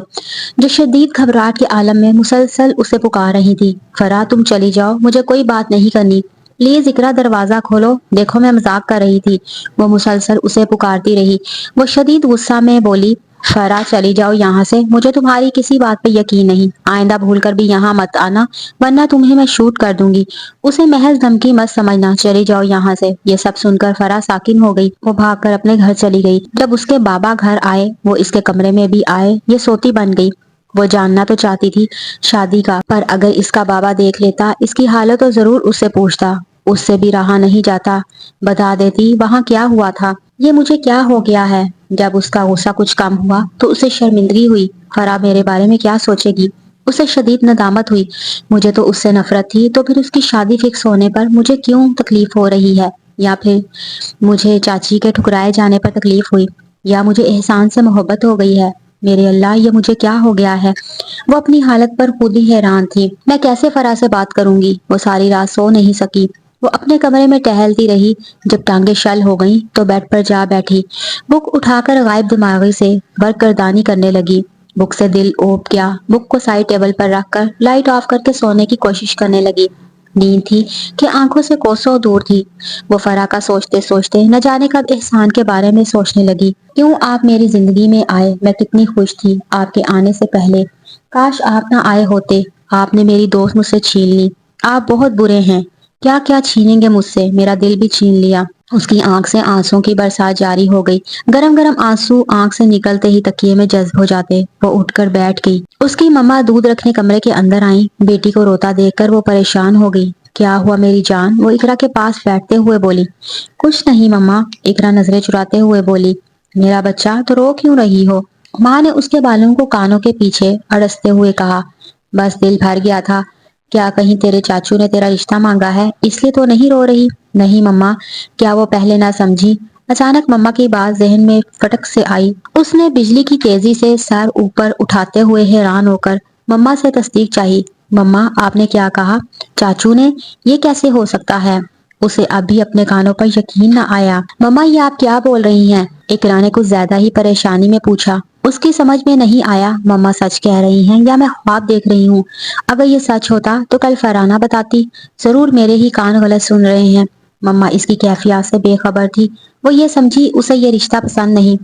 جو شدید گھبراہٹ کے عالم میں مسلسل اسے پکار رہی تھی۔ فرا تم چلی جاؤ، مجھے کوئی بات نہیں کرنی، پلیز اقرا دروازہ کھولو، دیکھو میں مذاق کر رہی تھی۔ وہ مسلسل اسے پکارتی رہی۔ وہ شدید غصہ میں بولی، فرا چلی جاؤ یہاں سے، مجھے تمہاری کسی بات پہ یقین نہیں، آئندہ بھول کر بھی یہاں مت آنا ورنہ تمہیں میں شوٹ کر دوں گی۔ اسے محض دھمکی مت سمجھنا، چلی جاؤ یہاں سے۔ یہ سب سن کر فرا ساکن ہو گئی۔ وہ بھاگ کر اپنے گھر چلی گئی۔ جب اس کے بابا گھر آئے، وہ اس کے کمرے میں بھی آئے، یہ سوتی بن گئی۔ وہ جاننا تو چاہتی تھی شادی کا، پر اگر اس کا بابا دیکھ لیتا، اس کی حالت تو ضرور اس سے پوچھتا۔ اس سے بھی رہا نہیں جاتا، بتا دیتی وہاں کیا ہوا تھا، یہ مجھے کیا ہو گیا ہے۔ جب اس کا غصہ کچھ کم ہوا تو اسے شرمندگی ہوئی، فرا میرے بارے میں کیا سوچے گی؟ اسے شدید ندامت ہوئی، مجھے تو اس سے نفرت تھی، تو پھر اس کی شادی فکس ہونے پر مجھے کیوں تکلیف ہو رہی ہے؟ یا پھر مجھے چاچی کے ٹھکرائے جانے پر تکلیف ہوئی، یا مجھے احسان سے محبت ہو گئی ہے؟ میرے اللہ، یہ مجھے کیا ہو گیا ہے؟ وہ اپنی حالت پر خود ہی حیران تھی۔ میں کیسے فرا سے بات کروں گی؟ وہ ساری رات سو نہیں سکی۔ وہ اپنے کمرے میں ٹہلتی رہی، جب ٹانگیں شل ہو گئیں تو بیڈ پر جا بیٹھی، بک اٹھا کر غائب دماغی سے برق گردانی کرنے لگی۔ بک سے دل اوپ گیا، بک کو سائی ٹیبل پر رکھ کر لائٹ آف کر کے سونے کی کوشش کرنے لگی۔ نیند تھی کہ آنکھوں سے کوسوں دور تھی۔ وہ فرا کا سوچتے سوچتے نہ جانے کب احسان کے بارے میں سوچنے لگی۔ کیوں آپ میری زندگی میں آئے، میں کتنی خوش تھی آپ کے آنے سے پہلے، کاش آپ نہ آئے ہوتے، آپ نے میری دوست مجھ سے چھین لی، آپ بہت برے ہیں، کیا کیا چھینیں گے مجھ سے، میرا دل بھی چھین لیا۔ اس کی آنکھ سے آنسوؤں کی برسات جاری ہو گئی، گرم گرم آنسو آنکھ سے نکلتے ہی تکیے میں جذب ہو جاتے۔ وہ اٹھ کر بیٹھ گئی۔ اس کی مما دودھ رکھنے کمرے کے اندر آئیں، بیٹی کو روتا دیکھ کر وہ پریشان ہو گئی۔ کیا ہوا میری جان؟ وہ اقرا کے پاس بیٹھتے ہوئے بولی۔ کچھ نہیں مما، اقرا نظریں چراتے ہوئے بولی۔ میرا بچہ، تو رو کیوں رہی ہو؟ ماں نے اس کے بالوں کو کانوں کے پیچھے اڑستے ہوئے کہا۔ بس دل بھر گیا تھا۔ کیا کہیں تیرے چاچو نے تیرا رشتہ مانگا ہے، اس لیے تو نہیں رو رہی؟ نہیں مما، کیا وہ پہلے نہ سمجھی؟ اچانک مما کی بات ذہن میں فٹک سے آئی۔ اس نے بجلی کی تیزی سے سر اوپر اٹھاتے ہوئے حیران ہو کر مما سے تصدیق چاہی۔ مما، آپ نے کیا کہا؟ چاچو نے؟ یہ کیسے ہو سکتا ہے؟ اسے اب بھی اپنے کانوں پر یقین نہ آیا۔ مما، یہ آپ کیا بول رہی ہیں؟ اقرا نے کچھ زیادہ ہی پریشانی میں پوچھا۔ اس کی سمجھ میں نہیں آیا، مما سچ کہہ رہی ہیں یا میں خواب دیکھ رہی ہوں؟ اگر یہ سچ ہوتا تو کل فرا نہ بتاتی، ضرور میرے ہی کان غلط سن رہے ہیں۔ مما اس کی کیفیات سے بے خبر تھی۔ وہ یہ سمجھی اسے یہ رشتہ پسند نہیں،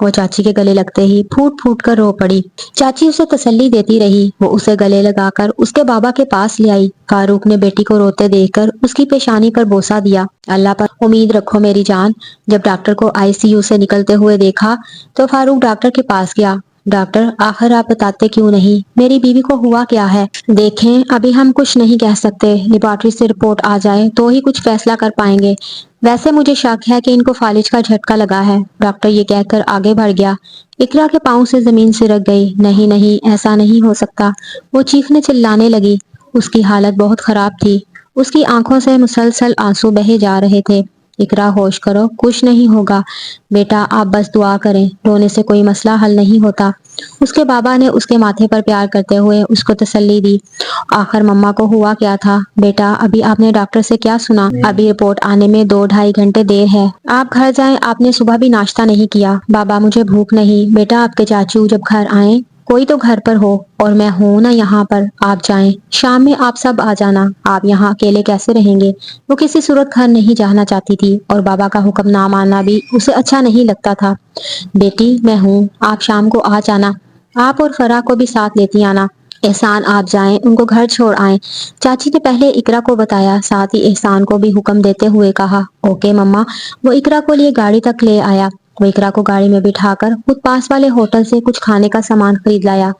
وہ چاچی کے گلے لگتے ہی پھوٹ پھوٹ کر رو پڑی۔ چاچی اسے تسلی دیتی رہی، وہ اسے گلے لگا کر اس کے بابا کے پاس لے آئی۔ فاروق نے بیٹی کو روتے دیکھ کر اس کی پیشانی پر بوسہ دیا۔ اللہ پر امید رکھو میری جان۔ جب ڈاکٹر کو ICU سے نکلتے ہوئے دیکھا تو فاروق ڈاکٹر کے پاس گیا۔ ڈاکٹر آخر آپ بتاتے کیوں نہیں؟ میری بیوی کو ہوا کیا ہے؟ دیکھیں ابھی ہم کچھ نہیں کہہ سکتے، لیبارٹری سے رپورٹ آ جائے تو ہی کچھ فیصلہ کر پائیں گے۔ ویسے مجھے شک ہے کہ ان کو فالج کا جھٹکا لگا ہے۔ ڈاکٹر یہ کہہ کر آگے بڑھ گیا۔ اقرا کے پاؤں سے زمین سرک گئی۔ نہیں نہیں، ایسا نہیں ہو سکتا۔ وہ چیخنے چلانے لگی۔ اس کی حالت بہت خراب تھی۔ اس کی آنکھوں سے مسلسل آنسو بہے جا رہے تھے۔ اقرا ہوش کرو، کچھ نہیں ہوگا بیٹا، آپ بس دعا کریں، رونے سے کوئی مسئلہ حل نہیں ہوتا۔ اس کے بابا نے اس کے ماتھے پر پیار کرتے ہوئے اس کو تسلی دی۔ آخر مما کو ہوا کیا تھا؟ بیٹا ابھی آپ نے ڈاکٹر سے کیا سنا؟ ابھی رپورٹ آنے میں 2-2.5 گھنٹے دیر ہے۔ آپ گھر جائیں، آپ نے صبح بھی ناشتہ نہیں کیا۔ بابا مجھے بھوک نہیں۔ بیٹا آپ کے چاچو جب گھر آئیں کوئی تو گھر پر ہو، اور میں ہوں نا یہاں پر، آپ جائیں، شام میں آپ سب آ جانا۔ آپ یہاں اکیلے کیسے رہیں گے؟ وہ کسی صورت گھر نہیں جانا چاہتی تھی، اور بابا کا حکم نہ ماننا بھی اسے اچھا نہیں لگتا تھا۔ بیٹی میں ہوں، آپ شام کو آ جانا، آپ اور فرح کو بھی ساتھ لیتی آنا۔ احسان آپ جائیں، ان کو گھر چھوڑ آئیں۔ چاچی نے پہلے اقرا کو بتایا، ساتھ ہی احسان کو بھی حکم دیتے ہوئے کہا، اوکے مما۔ وہ اقرا کو لیے گاڑی تک لے آیا۔ وہ اقرا کو گاڑی میں بٹھا کر خود پاس والے ہوٹل سے کچھ کھانے کا سامان خرید لایا۔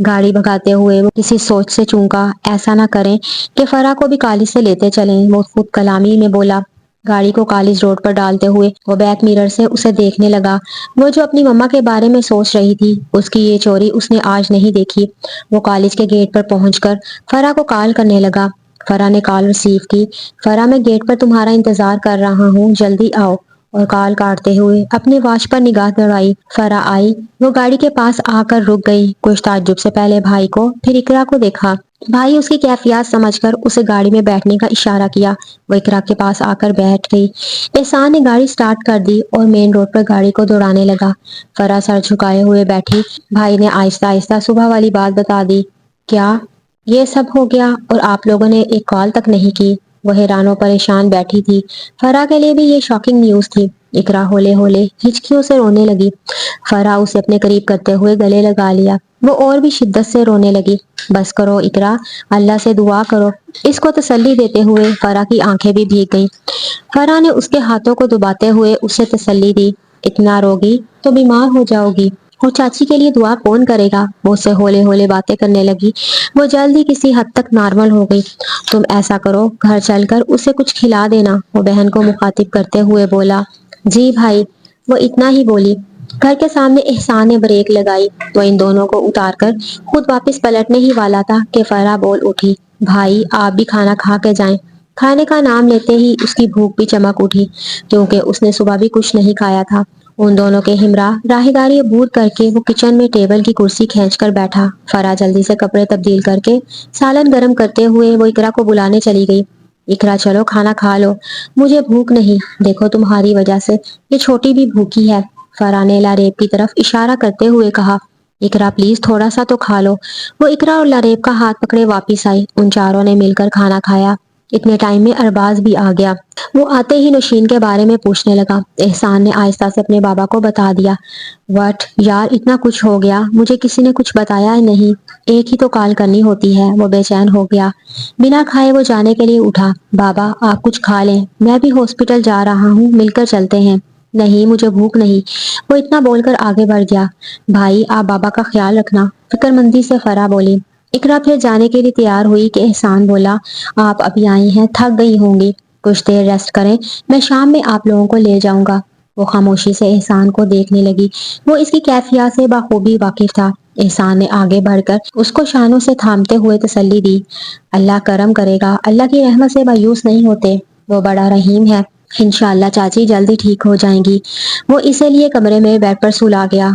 گاڑی بھگاتے ہوئے وہ کسی سوچ سے چونکا، ایسا نہ کریں کہ فرح کو بھی کالج سے لیتے چلیں، وہ خود کلامی میں بولا۔ گاڑی کو کالج روڈ پر ڈالتے ہوئے وہ بیک میرر سے اسے دیکھنے لگا۔ وہ جو اپنی مما کے بارے میں سوچ رہی تھی، اس کی یہ چوری اس نے آج نہیں دیکھی۔ وہ کالج کے گیٹ پر پہنچ کر فرح کو کال کرنے لگا۔ فرح نے کال ریسیو کی۔ فرح میں گیٹ پر تمہارا انتظار کر رہا ہوں، جلدی آؤ، اور کال کاٹتے ہوئے اپنے واچ پر نگاہ دوڑائی۔ فرح آئی۔ وہ گاڑی کے پاس آ کر رک گئی، کچھ تعجب سے پہلے بھائی کو پھر اقرا کو دیکھا۔ بھائی اس کی کیفیات سمجھ کر اسے گاڑی میں بیٹھنے کا اشارہ کیا۔ وہ اقرا کے پاس آ کر بیٹھ گئی۔ احسان نے گاڑی سٹارٹ کر دی اور مین روڈ پر گاڑی کو دوڑانے لگا۔ فرح سر جھکائے ہوئے بیٹھی۔ بھائی نے آہستہ آہستہ صبح والی بات بتا دی۔ کیا یہ سب ہو گیا اور آپ لوگوں نے ایک کال تک نہیں کی؟ وہ حیران و پریشان بیٹھی تھی۔ فرح کے لیے بھی یہ شاکنگ نیوز تھی۔ اقرا ہولے ہولے ہچکیوں سے رونے لگی۔ فرح اسے اپنے قریب کرتے ہوئے گلے لگا لیا۔ وہ اور بھی شدت سے رونے لگی۔ بس کرو اقرا، اللہ سے دعا کرو۔ اس کو تسلی دیتے ہوئے فرح کی آنکھیں بھی بھیگ گئیں۔ فرح نے اس کے ہاتھوں کو دباتے ہوئے اسے تسلی دی۔ اتنا روگی تو بیمار ہو جاؤ گی، اور چاچی کے لیے دعا کون کرے گا؟ وہ اسے ہولے ہولے باتیں کرنے لگی۔ وہ جلد ہی کسی حد تک نارمل ہو گئی۔ تم ایسا کرو، گھر چل کر اسے کچھ کھلا دینا، وہ بہن کو مخاطب کرتے ہوئے بولا۔ جی بھائی، وہ اتنا ہی بولی۔ گھر کے سامنے احسان نے بریک لگائی تو ان دونوں کو اتار کر خود واپس پلٹنے ہی والا تھا کہ فرح بول اٹھی، بھائی آپ بھی کھانا کھا کے جائیں۔ کھانے کا نام لیتے ہی اس کی بھوک بھی چمک اٹھی، کیونکہ اس نے صبح بھی کچھ نہیں کھایا تھا۔ ان دونوں کے ہمراہ راہداری عبور کر کے وہ کچن میں ٹیبل کی کرسی کھینچ کر بیٹھا۔ فرح جلدی سے کپڑے تبدیل کر کے سالن گرم کرتے ہوئے وہ اقرا کو بلانے چلی گئی۔ اقرا چلو کھانا کھا لو، مجھے بھوک نہیں، دیکھو تمہاری وجہ سے یہ چھوٹی بھی بھوکی ہے۔ فرح نے لاریب کی طرف اشارہ کرتے ہوئے کہا، اقرا پلیز تھوڑا سا تو کھا لو۔ وہ اقرا اور لاریب کا ہاتھ پکڑے واپس آئی۔ ان چاروں نے مل کر کھانا کھایا۔ اتنے ٹائم میں ارباز بھی آ گیا۔ وہ آتے ہی نوشین کے بارے میں پوچھنے لگا۔ احسان نے آہستہ سے اپنے بابا کو بتا دیا۔ وٹ یار، اتنا کچھ ہو گیا، مجھے کسی نے کچھ بتایا ہی نہیں، ایک ہی تو کال کرنی ہوتی ہے۔ وہ بے چین ہو گیا۔ بنا کھائے وہ جانے کے لیے اٹھا۔ بابا آپ کچھ کھا لیں، میں بھی ہاسپٹل جا رہا ہوں، مل کر چلتے ہیں۔ نہیں مجھے بھوک نہیں، وہ اتنا بول کر آگے بڑھ گیا۔ بھائی آپ بابا کا خیال رکھنا، فکر مندی سے فرح بولی۔ اقرا پھر جانے کے لیے تیار ہوئی کہ احسان بولا، آپ ابھی آئی ہیں، تھک گئی ہوں گی، کچھ دیر ریسٹ کریں، میں شام میں آپ لوگوں کو لے جاؤں گا۔ وہ خاموشی سے احسان کو دیکھنے لگی۔ وہ اس کی کیفیات سے بخوبی واقف تھا۔ احسان نے آگے بڑھ کر اس کو شانوں سے تھامتے ہوئے تسلی دی۔ اللہ کرم کرے گا، اللہ کی رحمت سے مایوس نہیں ہوتے، وہ بڑا رحیم ہے، انشاءاللہ چاچی جلدی ٹھیک ہو جائیں گی۔ وہ اسے لیے کمرے میں بیڈ پر سلا گیا۔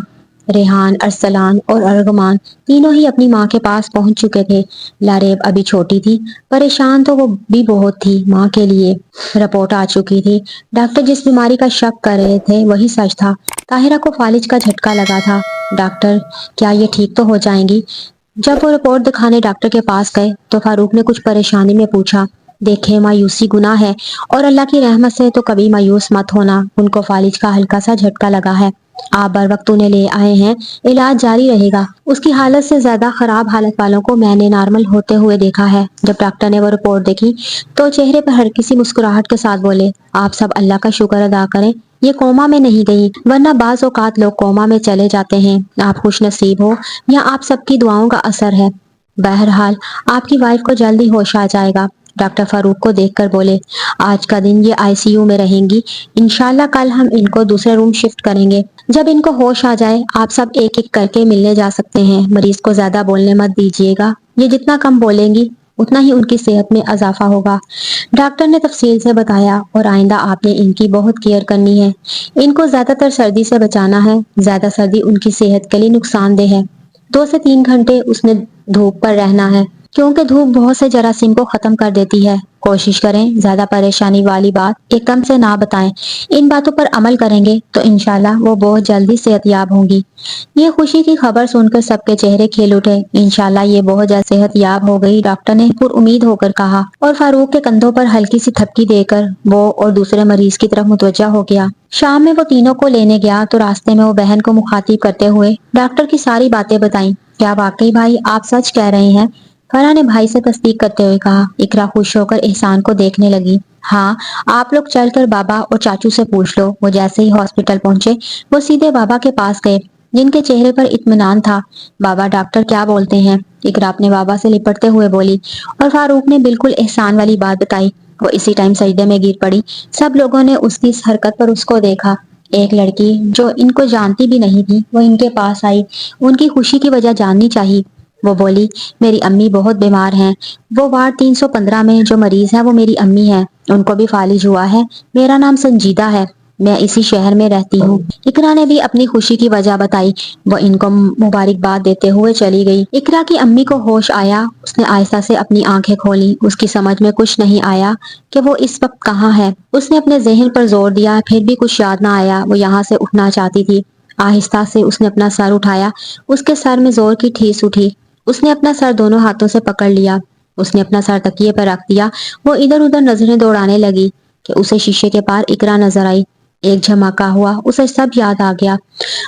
ریحان، ارسلان اور ارغمان تینوں ہی اپنی ماں کے پاس پہنچ چکے تھے۔ لاریب ابھی چھوٹی تھی، پریشان تو وہ بھی بہت تھی ماں کے لیے۔ رپورٹ آ چکی تھی۔ ڈاکٹر جس بیماری کا شک کر رہے تھے وہی سچ تھا، طاہرہ کو فالج کا جھٹکا لگا تھا۔ ڈاکٹر کیا یہ ٹھیک تو ہو جائیں گی؟ جب وہ رپورٹ دکھانے ڈاکٹر کے پاس گئے تو فاروق نے کچھ پریشانی میں پوچھا، دیکھیں مایوسی گناہ ہے، اور اللہ کی رحمت سے تو کبھی مایوس مت ہونا، ان کو فالج کا ہلکا سا جھٹکا لگا ہے۔ آپ بر وقت انہیں لے آئے ہیں، علاج جاری رہے گا۔ اس کی حالت سے زیادہ خراب حالت والوں کو میں نے نارمل ہوتے ہوئے دیکھا ہے۔ جب ڈاکٹر نے وہ رپورٹ دیکھی تو چہرے پر ہر کسی مسکراہٹ کے ساتھ بولے، آپ سب اللہ کا شکر ادا کریں، یہ کوما میں نہیں گئی، ورنہ بعض اوقات لوگ کوما میں چلے جاتے ہیں۔ آپ خوش نصیب ہو یا آپ سب کی دعاؤں کا اثر ہے۔ بہرحال آپ کی وائف کو جلدی ہوش آ جائے گا۔ ڈاکٹر فاروق کو دیکھ کر بولے، آج کا دن یہ آئی سی یو میں رہیں گی، انشاءاللہ کل ہم ان کو دوسرے روم شفٹ کریں گے۔ جب ان کو ہوش آ جائے آپ سب ایک ایک کر کے ملنے جا سکتے ہیں۔ مریض کو زیادہ بولنے مت دیجیے گا، یہ جتنا کم بولیں گی اتنا ہی ان کی صحت میں اضافہ ہوگا۔ ڈاکٹر نے تفصیل سے بتایا، اور آئندہ آپ نے ان کی بہت کیئر کرنی ہے۔ ان کو زیادہ تر سردی سے بچانا ہے، زیادہ سردی ان کی صحت کے لیے نقصان دہ ہے۔ 2 سے 3 گھنٹے اس نے دھوپ پر رہنا ہے، کیونکہ دھوپ بہت سے جراثیم کو ختم کر دیتی ہے۔ کوشش کریں زیادہ پریشانی والی بات ایک دم سے نہ بتائیں۔ ان باتوں پر عمل کریں گے تو انشاءاللہ وہ بہت جلدی صحت یاب ہوں گی۔ یہ خوشی کی خبر سن کر سب کے چہرے کھل اٹھے۔ انشاءاللہ یہ بہت جلد صحت یاب ہو گئی، ڈاکٹر نے پر امید ہو کر کہا، اور فاروق کے کندھوں پر ہلکی سی تھپکی دے کر وہ اور دوسرے مریض کی طرف متوجہ ہو گیا۔ شام میں وہ تینوں کو لینے گیا تو راستے میں وہ بہن کو مخاطب کرتے ہوئے ڈاکٹر کی ساری باتیں بتائیں۔ کیا واقعی بھائی آپ سچ کہہ رہے ہیں؟ فرح نے بھائی سے تصدیق کرتے ہوئے کہا۔ اقرا خوش ہو کر احسان کو دیکھنے لگی۔ ہاں، آپ لوگ چل کر بابا اور چاچو سے پوچھ لو۔ وہ جیسے ہی ہاسپٹل پہنچے وہ سیدھے بابا کے پاس گئے، جن کے چہرے پر اطمینان تھا۔ بابا ڈاکٹر کیا بولتے ہیں؟ اقرا اپنے بابا سے لپٹتے ہوئے بولی، اور فاروق نے بالکل احسان والی بات بتائی۔ وہ اسی ٹائم سجدے میں گر پڑی۔ سب لوگوں نے اس کی اس حرکت پر اس کو دیکھا۔ ایک لڑکی جو ان کو جانتی بھی نہیں تھی وہ ان کے پاس آئی، ان کی خوشی کی وجہ جاننی چاہیے۔ وہ بولی، میری امی بہت بیمار ہیں، وہ وارڈ 315 میں جو مریض ہے وہ میری امی ہے، ان کو بھی فالج ہوا ہے، میرا نام سنجیدہ ہے، میں اسی شہر میں رہتی ہوں۔ اقرا نے بھی اپنی خوشی کی وجہ بتائی۔ وہ ان کو مبارکباد دیتے ہوئے چلی گئی۔ اقرا کی امی کو ہوش آیا، اس نے آہستہ سے اپنی آنکھیں کھولی۔ اس کی سمجھ میں کچھ نہیں آیا کہ وہ اس وقت کہاں ہے۔ اس نے اپنے ذہن پر زور دیا، پھر بھی کچھ یاد نہ آیا۔ وہ یہاں سے اٹھنا چاہتی تھی۔ آہستہ سے اس نے اپنا سر اٹھایا، اس کے سر میں زور کی ٹھیس اٹھی۔ اس نے اپنا سر دونوں ہاتھوں سے پکڑ لیا۔ اس نے اپنا سر تکیے پر رکھ دیا۔ وہ ادھر ادھر نظریں دوڑانے لگی کہ اسے شیشے کے پار اقرا نظر آئی۔ ایک جھماکا ہوا، اسے سب یاد آ گیا۔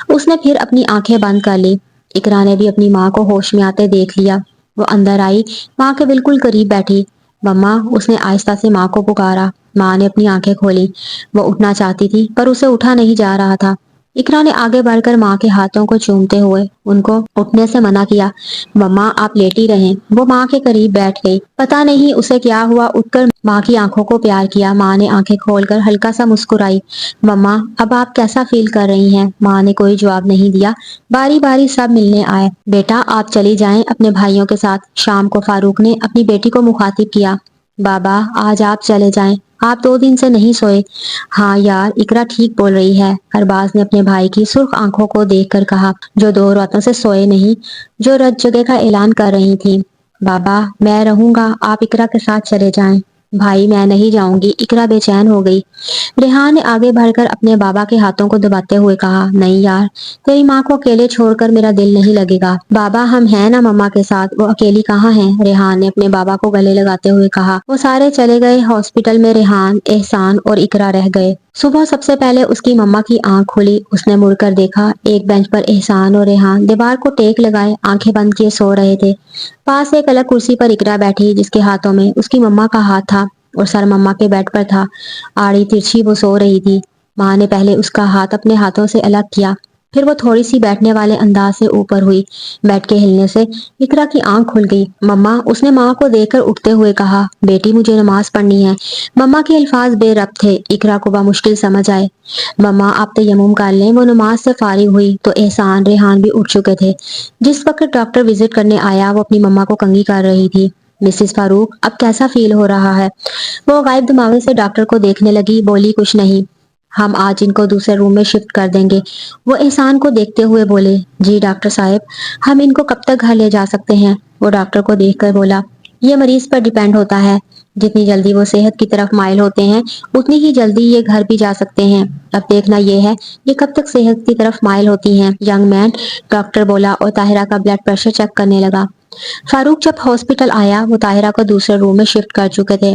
اس نے پھر اپنی آنکھیں بند کر لی۔ اقرا نے بھی اپنی ماں کو ہوش میں آتے دیکھ لیا۔ وہ اندر آئی، ماں کے بالکل قریب بیٹھی۔ مما، اس نے آہستہ سے ماں کو پکارا۔ ماں نے اپنی آنکھیں کھولی۔ وہ اٹھنا چاہتی تھی پر اسے اٹھا نہیں جا رہا تھا۔ اقرا نے آگے بڑھ کر ماں کے ہاتھوں کو چومتے ہوئے ان کو اٹھنے سے منع کیا۔ مما، آپ لیٹی رہیں۔ وہ ماں کے قریب بیٹھ گئی۔ پتہ نہیں اسے کیا ہوا، اٹھ کر ماں کی آنکھوں کو پیار کیا۔ ماں نے آنکھیں کھول کر ہلکا سا مسکرائی۔ مما، اب آپ کیسا فیل کر رہی ہیں؟ ماں نے کوئی جواب نہیں دیا۔ باری باری سب ملنے آئے۔ بیٹا آپ چلی جائیں اپنے بھائیوں کے ساتھ۔ شام کو فاروق نے اپنی بیٹی کو مخاطب کیا۔ بابا آج آپ چلے جائیں، آپ 2 دن سے نہیں سوئے۔ ہاں یار، اقرا ٹھیک بول رہی ہے، ارباز نے اپنے بھائی کی سرخ آنکھوں کو دیکھ کر کہا، جو 2 راتوں سے سوئے نہیں، جو رت جگہ کا اعلان کر رہی تھی۔ بابا میں رہوں گا، آپ اقرا کے ساتھ چلے جائیں۔ بھائی میں نہیں جاؤں گی، اقرا بے چین ہو گئی۔ ریحان نے آگے بڑھ کر اپنے بابا کے ہاتھوں کو دباتے ہوئے کہا، نہیں یار، تیری ماں کو اکیلے چھوڑ کر میرا دل نہیں لگے گا۔ بابا ہم ہیں نا مما کے ساتھ، وہ اکیلی کہاں ہیں؟ ریحان نے اپنے بابا کو گلے لگاتے ہوئے کہا۔ وہ سارے چلے گئے۔ ہاسپٹل میں ریحان، احسان اور اقرا رہ گئے۔ صبح سب سے پہلے اس کی مما کی آنکھ کھلی۔ اس نے مڑ کر دیکھا، ایک بینچ پر احسان اور ریحان دیوار کو ٹیک لگائے آنکھیں بند کیے سو رہے تھے۔ پاس ایک الگ کرسی پر اقرا بیٹھی، جس کے ہاتھوں میں اس کی مما کا ہاتھ تھا اور سر مما کے بیڈ پر تھا۔ آڑی ترچھی وہ سو رہی تھی۔ ماں نے پہلے اس کا ہاتھ اپنے ہاتھوں سے الگ کیا، پھر وہ تھوڑی سی بیٹھنے والے انداز سے اوپر ہوئی۔ بیڈ کے ہلنے سے اقرا کی آنکھ کھل گئی۔ مما، اس نے ماں کو دیکھ کر اٹھتے ہوئے کہا، بیٹی مجھے نماز پڑھنی ہے۔ مما کے الفاظ بے ربط تھے، اقرا کو بمشکل سمجھ آئے۔ مما آپ تیمم کر لیں۔ وہ نماز سے فارغ ہوئی تو احسان، ریحان بھی اٹھ چکے تھے۔ جس وقت ڈاکٹر وزٹ کرنے آیا وہ اپنی مما کو کنگھی کر رہی تھی۔ مسز فاروق اب کیسا فیل ہو رہا ہے؟ وہ غائب دماغی سے ڈاکٹر کو دیکھنے لگی، بولی کچھ نہیں، ہم آج ان کو دوسرے روم میں شفٹ کر دیں گے۔ وہ احسان کو دیکھتے ہوئے بولے، جی ڈاکٹر صاحب، ہم ان کو کب تک گھر لے جا سکتے ہیں؟ وہ ڈاکٹر کو دیکھ کر بولا، یہ مریض پر ڈیپینڈ ہوتا ہے، جتنی جلدی وہ صحت کی طرف مائل ہوتے ہیں اتنی ہی جلدی یہ گھر بھی جا سکتے ہیں۔ اب دیکھنا یہ ہے یہ کب تک صحت کی طرف مائل ہوتی ہیں۔ ینگ مین، ڈاکٹر بولا اور طاہرہ کا بلڈ پریشر چیک کرنے لگا۔ فاروق جب ہاسپٹل آیا وہ طاہرہ کو دوسرے روم میں شفٹ کر چکے تھے۔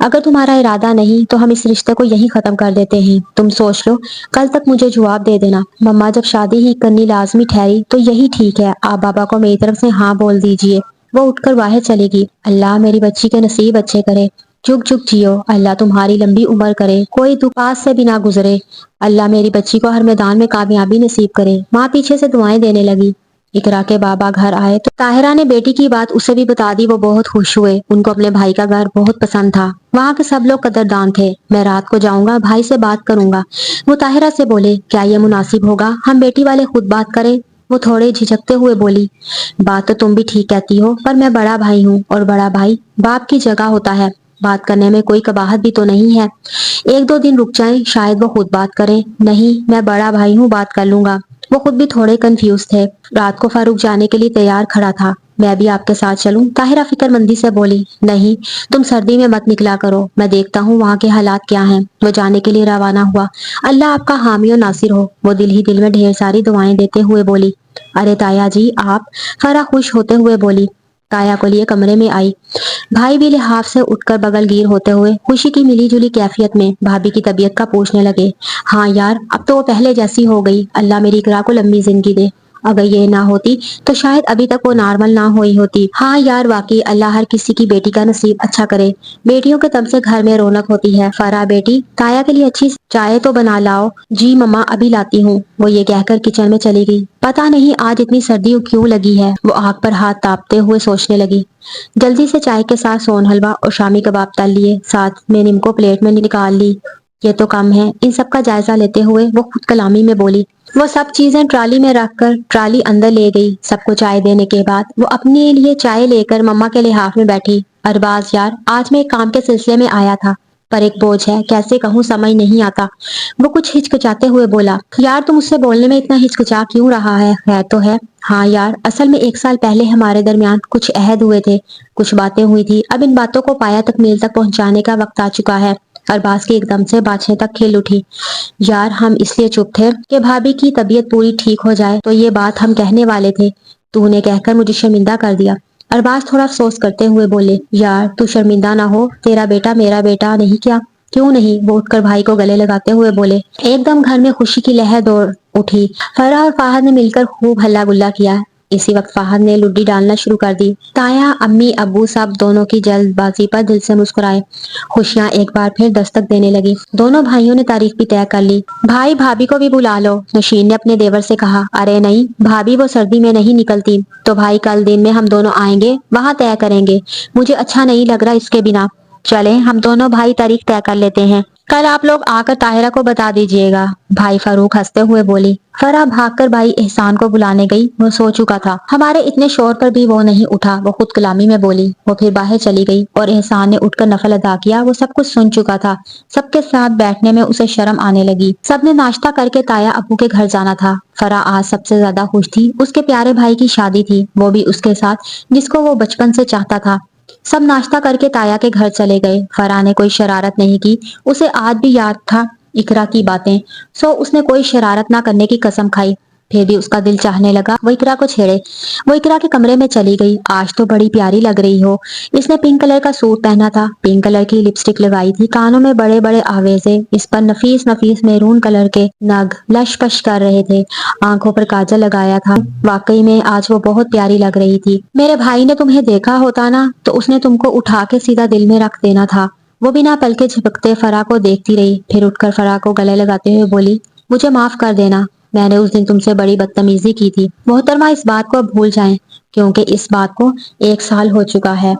اگر تمہارا ارادہ نہیں تو ہم اس رشتے کو یہی ختم کر دیتے ہیں، تم سوچ لو، کل تک مجھے جواب دے دینا۔ مما جب شادی ہی کرنی لازمی ٹھہری تو یہی ٹھیک ہے، آپ بابا کو میری طرف سے ہاں بول دیجئے۔ وہ اٹھ کر باہر چلے گی۔ اللہ میری بچی کے نصیب اچھے کرے، جھک جھک جیو، اللہ تمہاری لمبی عمر کرے، کوئی دکھ پاس سے بھی نہ گزرے، اللہ میری بچی کو ہر میدان میں کامیابی نصیب کرے۔ ماں پیچھے سے دعائیں دینے لگی۔ اقرا کے بابا گھر آئے تو طاہرہ نے بیٹی کی بات اسے بھی بتا دی۔ وہ بہت خوش ہوئے، ان کو اپنے بھائی کا گھر بہت پسند تھا، وہاں کے سب لوگ قدردان تھے۔ میں رات کو جاؤں گا، بھائی سے بات کروں گا۔ وہ طاہرہ سے بولے، کیا یہ مناسب ہوگا، ہم بیٹی والے خود بات کریں؟ وہ تھوڑے جھجکتے ہوئے بولی، بات تو تم بھی ٹھیک کہتی ہو، پر میں بڑا بھائی ہوں اور بڑا بھائی باپ کی جگہ ہوتا ہے، بات کرنے میں کوئی قباحت بھی تو نہیں ہے۔ ایک دو دن رک جائیں، شاید وہ خود بات کریں۔ نہیں، میں بڑا بھائی ہوں، بات کر لوں گا۔ وہ خود بھی تھوڑے کنفیوز تھے۔ رات کو فاروق جانے کے لیے تیار کھڑا تھا۔ میں بھی آپ کے ساتھ چلوں؟ طاہرہ فکر مندی سے بولی، نہیں، تم سردی میں مت نکلا کرو، میں دیکھتا ہوں وہاں کے حالات کیا ہیں۔ وہ جانے کے لیے روانہ ہوا۔ اللہ آپ کا حامی و ناصر ہو، وہ دل ہی دل میں ڈھیر ساری دعائیں دیتے ہوئے بولی۔ ارے تایا جی آپ، فرح خوش ہوتے ہوئے بولی۔ تایا کو لیے کمرے میں آئی۔ بھائی بھی لحاف سے اٹھ کر بغل گیر ہوتے ہوئے خوشی کی ملی جلی کیفیت میں بھابھی کی طبیعت کا پوچھنے لگے۔ ہاں یار، اب تو وہ پہلے جیسی ہو گئی، اللہ میری اقرا کو لمبی زندگی دے، اگر یہ نہ ہوتی تو شاید ابھی تک وہ نارمل نہ ہوئی ہوتی۔ ہاں یار واقعی اللہ ہر کسی کی بیٹی کا نصیب اچھا کرے، بیٹیوں کے دم سے گھر میں رونق ہوتی ہے۔ فرح بیٹی، تایا کے لیے اچھی چائے تو بنا لاؤ۔ جی مما، ابھی لاتی ہوں۔ وہ یہ کہہ کر کچن میں چلی گئی۔ پتہ نہیں آج اتنی سردی کیوں لگی ہے، وہ آگ پر ہاتھ تاپتے ہوئے سوچنے لگی۔ جلدی سے چائے کے ساتھ سون حلوہ اور شامی کباب تل لیے، ساتھ میں نمکو پلیٹ میں نکال لی۔ یہ تو کم ہے، ان سب کا جائزہ لیتے ہوئے وہ خود کلامی میں بولی۔ وہ سب چیزیں ٹرالی میں رکھ کر ٹرالی اندر لے گئی۔ سب کو چائے دینے کے بعد وہ اپنے لیے چائے لے کر مما کے لحاف میں بیٹھی۔ ارباز یار، آج میں ایک کام کے سلسلے میں آیا تھا، پر ایک بوجھ ہے، کیسے کہوں سمجھ نہیں آتا۔ وہ کچھ ہچکچاتے ہوئے بولا۔ یار تم اس سے بولنے میں اتنا ہچکچا کیوں رہا ہے، خیر تو ہے؟ ہاں یار، اصل میں 1 سال پہلے ہمارے درمیان کچھ عہد ہوئے تھے، کچھ باتیں ہوئی تھی، اب ان باتوں کو پایا تکمیل تک پہنچانے کا وقت آ چکا ہے۔ ارباز کی ایک دم سے باتیں تک کھل اٹھی۔ یار ہم اس لیے چپ تھے کہ بھابھی کی طبیعت پوری ٹھیک ہو جائے تو یہ بات ہم کہنے والے تھے، تو نے کہہ کر مجھے شرمندہ کر دیا۔ ارباز تھوڑا افسوس کرتے ہوئے بولے، یار تو شرمندہ نہ ہو، تیرا بیٹا میرا بیٹا نہیں کیا؟ کیوں نہیں؟ وہ اٹھ کر بھائی کو گلے لگاتے ہوئے بولے۔ ایک دم گھر میں خوشی کی لہر دوڑ اٹھی۔ فرح اور فہد نے مل کر خوب ہلا گلا کیا۔ اسی وقت فہد نے لڈی ڈالنا شروع کر دی۔ تایا، امی، ابو سب دونوں کی جلد بازی پر دل سے مسکرائے۔ خوشیاں ایک بار پھر دستک دینے لگی۔ دونوں بھائیوں نے تاریخ بھی طے کر لی۔ بھائی بھابھی کو بھی بلا لو، نشین نے اپنے دیور سے کہا۔ ارے نہیں بھابھی، وہ سردی میں نہیں نکلتی، تو بھائی کل دن میں ہم دونوں آئیں گے، وہاں طے کریں گے، مجھے اچھا نہیں لگ رہا اس کے بنا۔ چلیں ہم دونوں بھائی تاریخ طے کر لیتے ہیں، کل آپ لوگ آ کر طاہرہ کو بتا دیجیے گا، بھائی فاروق ہنستے ہوئے بولی۔ فرح بھاگ کر بھائی احسان کو بلانے گئی، وہ سو چکا تھا۔ ہمارے اتنے شور پر بھی وہ نہیں اٹھا، وہ خود کلامی میں بولی۔ وہ پھر باہر چلی گئی اور احسان نے اٹھ کر نفل ادا کیا۔ وہ سب کچھ سن چکا تھا، سب کے ساتھ بیٹھنے میں اسے شرم آنے لگی۔ سب نے ناشتہ کر کے تایا ابو کے گھر جانا تھا۔ فرح آج سب سے زیادہ خوش تھی، اس کے پیارے بھائی کی شادی تھی، وہ بھی اس کے ساتھ جس کو وہ بچپن سے چاہتا تھا۔ سب ناشتہ کر کے تایا کے گھر چلے گئے۔ فرح نے کوئی شرارت نہیں کی، اسے آج بھی یاد تھا اقرا کی باتیں، سو اس نے کوئی شرارت نہ کرنے کی قسم کھائی۔ پھر بھی اس کا دل چاہنے لگا وہ اقرا کو چھیڑے۔ وہ اقرا کے کمرے میں چلی گئی۔ آج تو بڑی پیاری لگ رہی ہو۔ اس نے پنک کلر کا سوٹ پہنا تھا، پنک کلر کی لپسٹک لگائی تھی، کانوں میں بڑے بڑے آویزے، اس پر نفیس نفیس میرون کلر کے نگ لش پش کر رہے تھے، آنکھوں پر کاجل لگایا تھا۔ واقعی میں آج وہ بہت پیاری لگ رہی تھی۔ میرے بھائی نے تمہیں دیکھا ہوتا نا تو اس نے تم کو اٹھا کے سیدھا دل میں رکھ دینا تھا۔ وہ بنا پلکے جھپکتے فرح کو دیکھتی رہی، پھر اٹھ کر فرح کو گلے لگاتے ہوئے بولی، مجھے معاف کر دینا، میں نے اس دن تم سے بڑی بدتمیزی کی تھی۔ محترمہ اس بات کو اب بھول جائیں، کیونکہ اس بات کو 1 سال ہو چکا ہے۔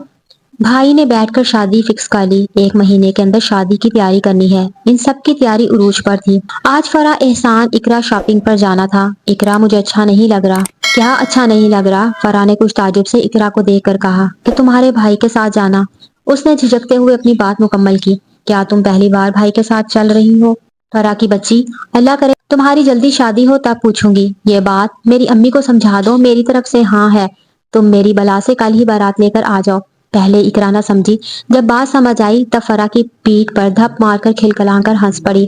بھائی نے بیٹھ کر شادی فکس کر لی، 1 مہینے کے اندر شادی کی تیاری کرنی ہے۔ ان سب کی تیاری عروج پر تھی۔ آج فرح، احسان، اقرا شاپنگ پر جانا تھا۔ اقرا، مجھے اچھا نہیں لگ رہا۔ کیا اچھا نہیں لگ رہا؟ فرح نے کچھ تعجب سے اقرا کو دیکھ کر کہا کہ تمہارے بھائی کے ساتھ جانا۔ اس نے جھجکتے ہوئے اپنی بات مکمل کی۔ کیا تم پہلی بار بھائی کے ساتھ چل رہی ہو؟ فرح کی بچی، اللہ کرے تمہاری جلدی شادی ہو تب پوچھوں گی، یہ بات میری امی کو سمجھا دو، میری طرف سے ہاں ہے، تم میری بلا سے کل ہی بارات لے کر آ جاؤ۔ پہلے اقرا نہ سمجھی، جب بات سمجھ آئی تب فرح کی پیٹھ پر دھپ مار کر کھلکھلا کر ہنس پڑی۔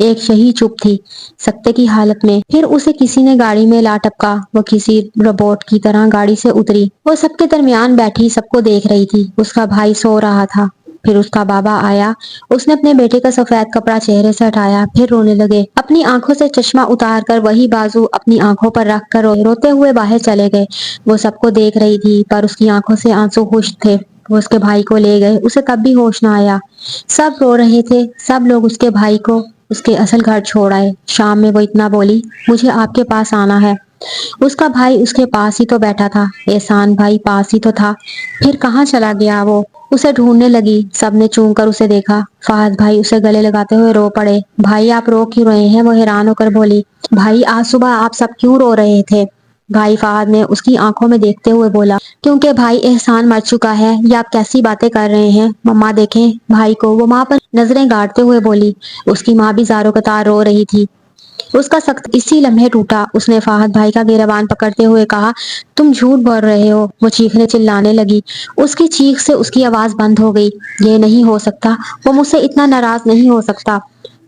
ایک شہی چپ تھی سکتے کی حالت میں۔ پھر اسے کسی نے گاڑی میں لا ٹپکا، وہ کسی روبوٹ کی طرح گاڑی سے اتری۔ وہ سب کے درمیان بیٹھی سب کو دیکھ رہی تھی۔ اس کا بھائی سو رہا تھا۔ پھر اس کا بابا آیا، اس نے اپنے بیٹے کا سفید کپڑا چہرے سے ہٹایا، پھر رونے لگے۔ اپنی آنکھوں سے چشمہ اتار کر وہی بازو اپنی آنکھوں پر رکھ کر روتے ہوئے باہر چلے گئے۔ وہ سب کو دیکھ رہی تھی پر اس کی آنکھوں سے آنسو خشک تھے۔ وہ اس کے بھائی کو لے گئے، اسے تب بھی ہوش نہ آیا۔ سب رو رہے تھے، سب لوگ اس کے بھائی کو اس کے اصل گھر چھوڑ آئے۔ شام میں وہ اتنا بولی، مجھے آپ کے پاس آنا ہے۔ اس کا بھائی اس کے پاس ہی تو بیٹھا تھا، احسان بھائی پاس ہی تو تھا، پھر کہاں چلا گیا وہ؟ اسے ڈھونڈنے لگی، سب نے چون کر اسے دیکھا۔ فہد بھائی اسے گلے لگاتے ہوئے رو پڑے۔ بھائی آپ رو کیوں رہے ہیں؟ وہ حیران ہو کر بولی۔ بھائی آج صبح آپ سب کیوں رو رہے تھے؟ بھائی فہد نے اس کی آنکھوں میں دیکھتے ہوئے بولا، کیونکہ بھائی احسان مر چکا ہے۔ یہ آپ کیسی باتیں کر رہے ہیں؟ مما دیکھیں بھائی کو۔ وہ ماں پر نظریں گاڑتے ہوئے بولی۔ اس کی ماں بھی زاروں قطار رو رہی تھی۔ اس کا سخت اسی لمحے ٹوٹا۔ اس نے فہد بھائی کا گریبان پکڑتے ہوئے کہا، تم جھوٹ بول رہے ہو۔ وہ چیخنے چلانے لگی۔ اس کی چیخ سے اس کی آواز بند ہو گئی۔ یہ نہیں ہو سکتا، وہ مجھ سے اتنا ناراض نہیں ہو سکتا۔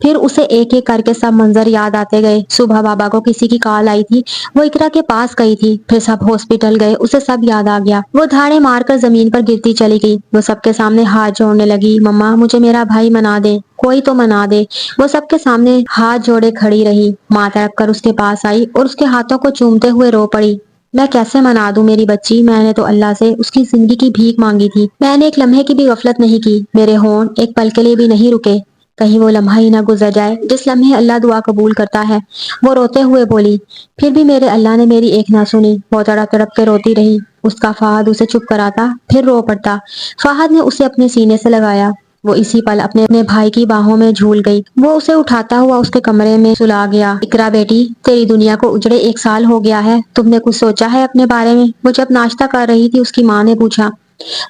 پھر اسے ایک ایک کر کے سب منظر یاد آتے گئے۔ صبح بابا کو کسی کی کال آئی تھی، وہ اقرا کے پاس گئی تھی، پھر سب ہاسپٹل گئے، اسے سب یاد آ گیا۔ وہ دھاڑے مار کر زمین پر گرتی چلی گئی۔ وہ سب کے سامنے ہاتھ جوڑنے لگی، مما مجھے میرا بھائی منا دے، کوئی تو منا دے۔ وہ سب کے سامنے ہاتھ جوڑے کھڑی رہی۔ ماں تڑپ کر اس کے پاس آئی اور اس کے ہاتھوں کو چومتے ہوئے رو پڑی۔ میں کیسے منا دوں میری بچی؟ میں نے تو اللہ سے اس کی زندگی کی بھیک مانگی تھی۔ میں نے ایک لمحے کی بھی غفلت نہیں کی، میرے ہونٹ ایک پل کے لیے بھی نہیں رکے، کہیں وہ لمحہ ہی نہ گزر جائے جس لمحے اللہ دعا قبول کرتا ہے۔ وہ روتے ہوئے بولی، پھر بھی میرے اللہ نے میری ایک نہ سنی۔ وہ تڑپ تڑپ کے روتی رہی۔ اس کا فہد اسے چپ کراتا، پھر رو پڑتا۔ فہد نے اسے اپنے سینے سے لگایا۔ وہ اسی پل اپنے بھائی کی باہوں میں جھول گئی۔ وہ اسے اٹھاتا ہوا اس کے کمرے میں سلا گیا۔ اقرا بیٹی، تیری دنیا کو اجڑے 1 سال ہو گیا ہے، تم نے کچھ سوچا ہے اپنے بارے میں؟ وہ جب ناشتہ کر رہی تھی اس کی ماں نے پوچھا۔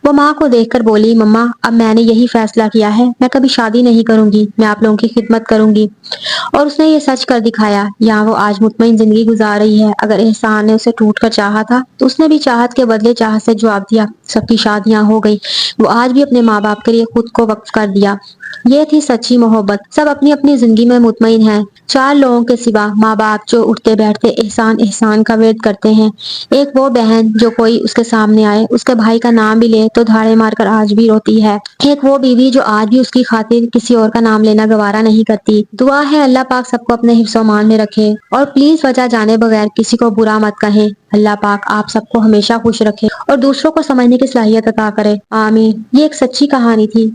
وہ ماں کو دیکھ کر بولی، مما اب میں نے یہی فیصلہ کیا ہے، میں کبھی شادی نہیں کروں گی، میں آپ لوگوں کی خدمت کروں گی۔ اور اس نے یہ سچ کر دکھایا۔ یہاں وہ آج مطمئن زندگی گزار رہی ہے۔ اگر احسان نے اسے ٹوٹ کر چاہا تھا تو اس نے بھی چاہت کے بدلے چاہت سے جواب دیا۔ سب کی شادیاں ہو گئی، وہ آج بھی اپنے ماں باپ کے لیے خود کو وقف کر دیا۔ یہ تھی سچی محبت۔ سب اپنی اپنی زندگی میں مطمئن ہیں، 4 لوگوں کے سوا، ماں باپ جو اٹھتے بیٹھتے احسان احسان کا ورد کرتے ہیں، ایک وہ بہن جو کوئی اس کے سامنے آئے اس کے بھائی کا نام بھی لے تو دھاڑے مار کر آج بھی روتی ہے، ایک وہ بیوی جو آج بھی اس کی خاطر کسی اور کا نام لینا گوارا نہیں کرتی۔ دعا ہے اللہ پاک سب کو اپنے حفظ و امان میں رکھے، اور پلیز وجہ جانے بغیر کسی کو برا مت کہیں۔ اللہ پاک آپ سب کو ہمیشہ خوش رکھے اور دوسروں کو سمجھنے کی صلاحیت عطا کرے، آمین۔ یہ ایک سچی کہانی تھی۔